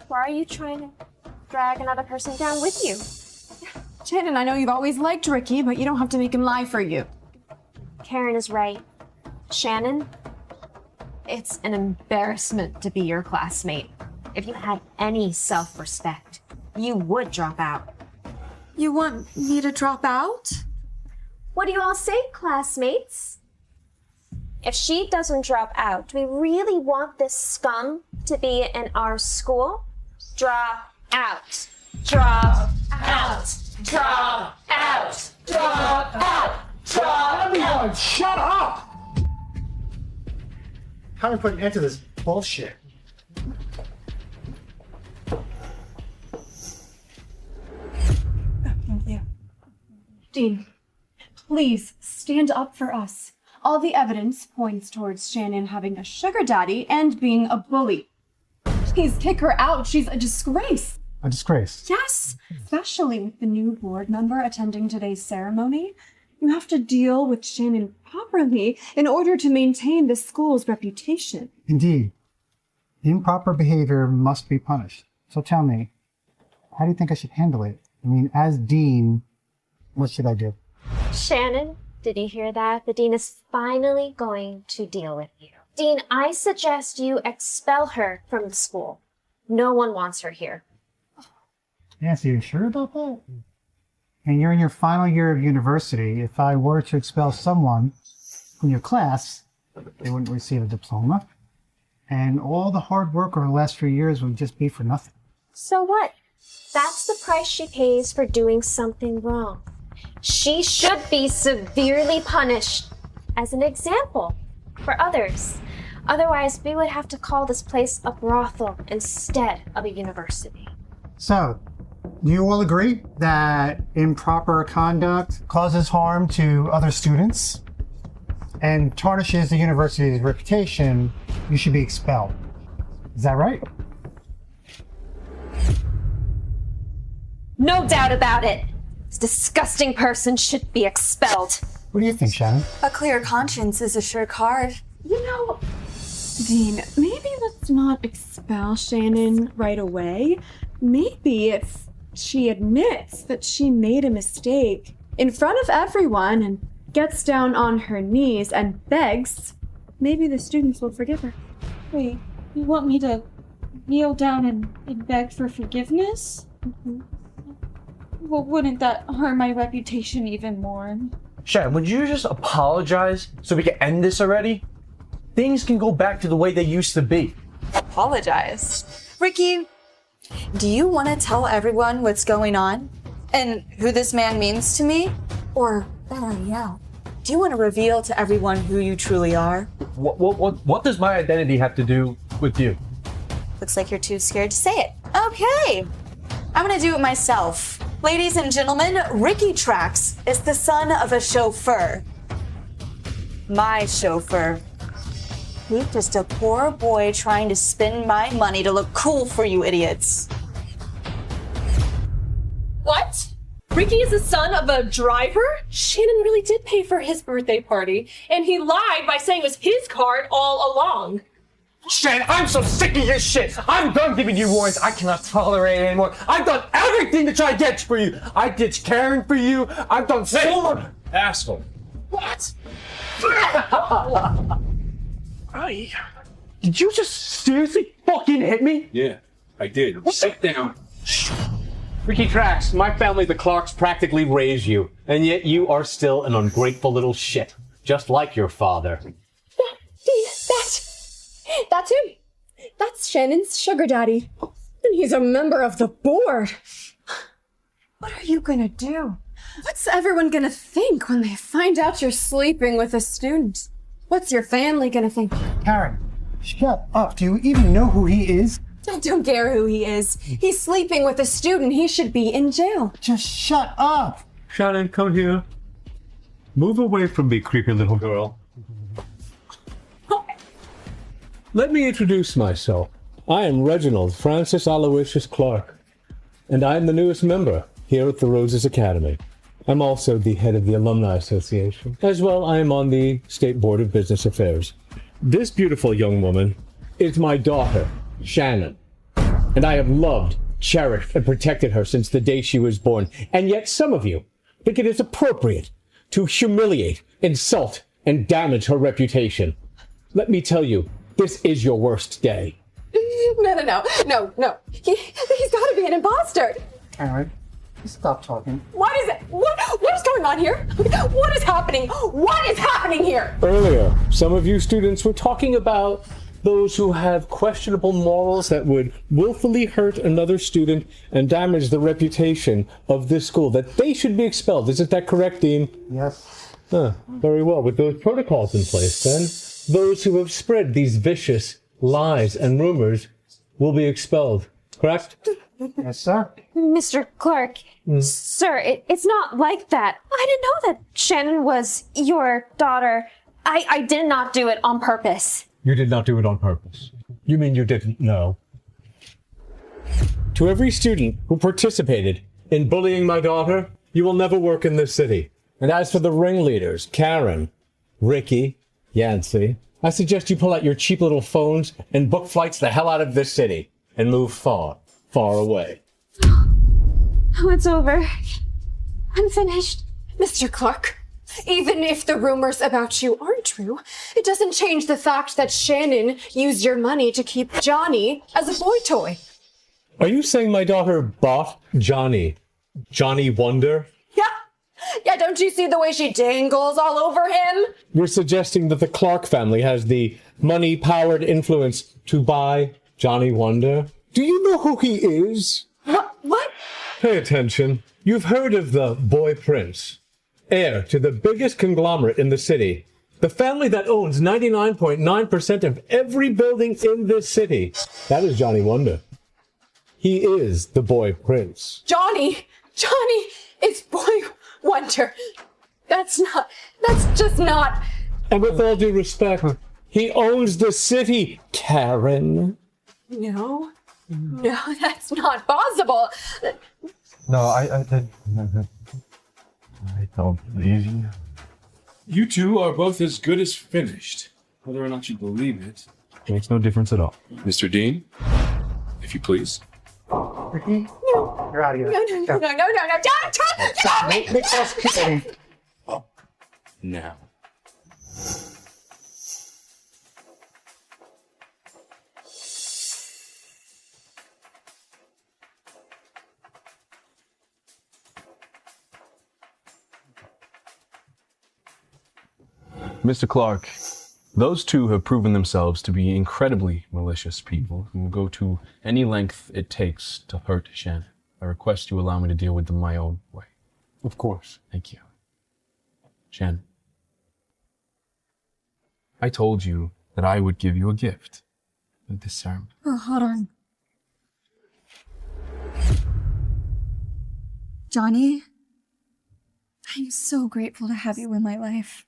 Why are you trying to drag another person down with you? Shannon, I know you've always liked Ricky, but you don't have to make him lie for you. Karen is right. Shannon, it's an embarrassment to be your classmate. If you had any self-respect, you would drop out. You want me to drop out? What do you all say, classmates? If she doesn't drop out, do we really want this scum to be in our school? Drop out. Drop out. Drop out. Drop out. Drop out. Sharon, shut up! How do we put an end to this bullshit? Dean, please stand up for us. All the evidence points towards Shannon having a sugar daddy and being a bully. Please kick her out. She's a disgrace. A disgrace. Yes, especially with the new board member attending today's ceremony. You have to deal with Shannon properly in order to maintain the school's reputation. Indeed. Improper behavior must be punished. So tell me, how do you think I should handle it? I mean, as dean, what should I do? Shannon, did you hear that? The dean is finally going to deal with you. Dean, I suggest you expel her from the school. No one wants her here. Nancy, are you sure about that? And you're in your final year of university. If I were to expel someone from your class, they wouldn't receive a diploma. And all the hard work over the last few years would just be for nothing. So what? That's the price she pays for doing something wrong. She should be severely punished as an example for others. Otherwise, we would have to call this place a brothel instead of a university. So, do you all agree that improper conduct causes harm to other students and tarnishes the university's reputation? You should be expelled. Is that right? No doubt about it. This disgusting person should be expelled. What do you think, Shannon? A clear conscience is a sure card. You know, Dean, maybe let's not expel Shannon right away. Maybe if she admits that she made a mistake in front of everyone and gets down on her knees and begs, maybe the students will forgive her. Wait, you want me to kneel down and beg for forgiveness? Mm-hmm. Well, wouldn't that harm my reputation even more? Shannon, would you just apologize so we can end this already? Things can go back to the way they used to be. Apologize. Ricky, do you want to tell everyone what's going on and who this man means to me? Or better yet, do you want to reveal to everyone who you truly are? What does my identity have to do with you? Looks like you're too scared to say it. Okay, I'm gonna do it myself. Ladies and gentlemen, Ricky Trax is the son of a chauffeur. My chauffeur. He's just a poor boy trying to spend my money to look cool for you idiots. What? Ricky is the son of a driver? Shannon really did pay for his birthday party, and he lied by saying it was his card all along. Shannon, I'm so sick of your shit. I'm done giving you warnings. I cannot tolerate it anymore. I've done everything to try to get for you. I ditched caring for you. I've done so much. Asshole. What? Did you just seriously fucking hit me? Yeah, I did. Sit down. Ricky Trax, my family, the Clarks, practically raised you, and yet you are still an ungrateful little shit, just like your father. That's him. That's Shannon's sugar daddy. And he's a member of the board. What are you gonna do? What's everyone gonna think when they find out you're sleeping with a student? What's your family gonna think? Karen, shut up. Do you even know who he is? I don't care who he is. He's sleeping with a student. He should be in jail. Just shut up. Shannon, come here. Move away from me, creepy little girl. Let me introduce myself. I am Reginald Francis Aloysius Clark, and I am the newest member here at the Roses Academy. I'm also the head of the Alumni Association. As well, I am on the State Board of Business Affairs. This beautiful young woman is my daughter, Shannon, and I have loved, cherished, and protected her since the day she was born. And yet some of you think it is appropriate to humiliate, insult, and damage her reputation. Let me tell you, this is your worst day. No. He's gotta be an imposter. Karen, stop talking. What is it? What is going on here? What is happening? What is happening here? Earlier, some of you students were talking about those who have questionable morals that would willfully hurt another student and damage the reputation of this school, that they should be expelled. Isn't that correct, Dean? Yes. Very well. With those protocols in place, then, those who have spread these vicious lies and rumors will be expelled. Correct? Yes, sir. Mr. Clark, sir, it's not like that. I didn't know that Shannon was your daughter. I did not do it on purpose. You did not do it on purpose. You mean you didn't know? To every student who participated in bullying my daughter, you will never work in this city. And as for the ringleaders, Karen, Ricky, Yancey, I suggest you pull out your cheap little phones and book flights the hell out of this city and move far, far away. Oh, it's over. I'm finished. Mr. Clark, even if the rumors about you aren't true, it doesn't change the fact that Shannon used your money to keep Johnny as a boy toy. Are you saying my daughter bought Johnny Wonder? Yeah, don't you see the way she dangles all over him? You're suggesting that the Clark family has the money-powered influence to buy Johnny Wonder? Do you know who he is? What? Pay attention. You've heard of the boy prince, heir to the biggest conglomerate in the city, the family that owns 99.9% of every building in this city. That is Johnny Wonder. He is the boy prince. Johnny is boy wonder. That's just not. And with all due respect, he owns the city, Karen. No, that's not possible. No, I don't believe you. You two are both as good as finished. Whether or not you believe it makes no difference at all. Mr. Dean, if you please. Ricky? No. You're out of here. No. Don't. Make us kidding. Now. Mr. Clark, those two have proven themselves to be incredibly malicious people who will go to any length it takes to hurt Shannon. I request you allow me to deal with them my own way. Of course. Thank you. Shannon, I told you that I would give you a gift at this ceremony. Oh, hold on. Johnny, I'm so grateful to have you in my life.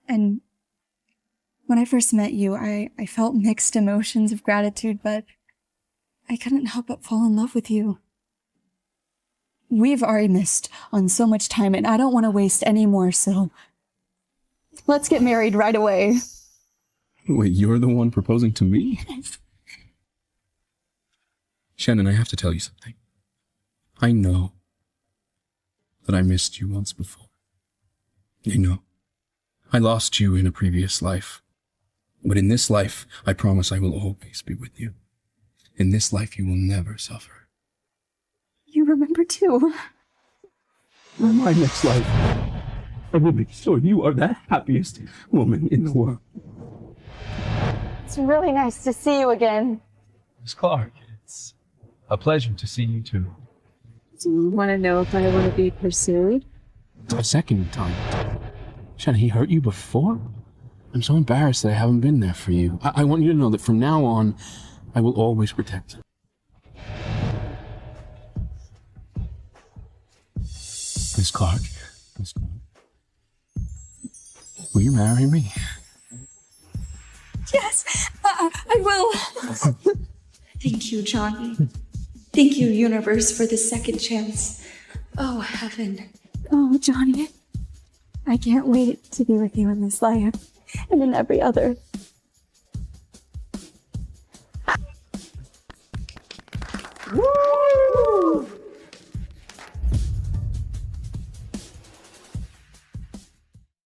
And when I first met you, I felt mixed emotions of gratitude, but I couldn't help but fall in love with you. We've already missed on so much time, and I don't want to waste any more, so let's get married right away. Wait, you're the one proposing to me? Shannon, I have to tell you something. I know that I missed you once before. I know. I lost you in a previous life. But in this life, I promise I will always be with you. In this life, you will never suffer. You remember too. In my next life, I will make sure you are the happiest woman in the world. It's really nice to see you again. Miss Clark, it's a pleasure to see you too. Do you want to know if I want to be pursued? A second time. Shannon, he hurt you before? I'm so embarrassed that I haven't been there for you. I want you to know that from now on, I will always protect you. Miss Clark, will you marry me? Yes, I will. Thank you, Johnny. Thank you, universe, for the second chance. Oh, heaven. Oh, Johnny. I can't wait to be with you in this life and in every other. Woo!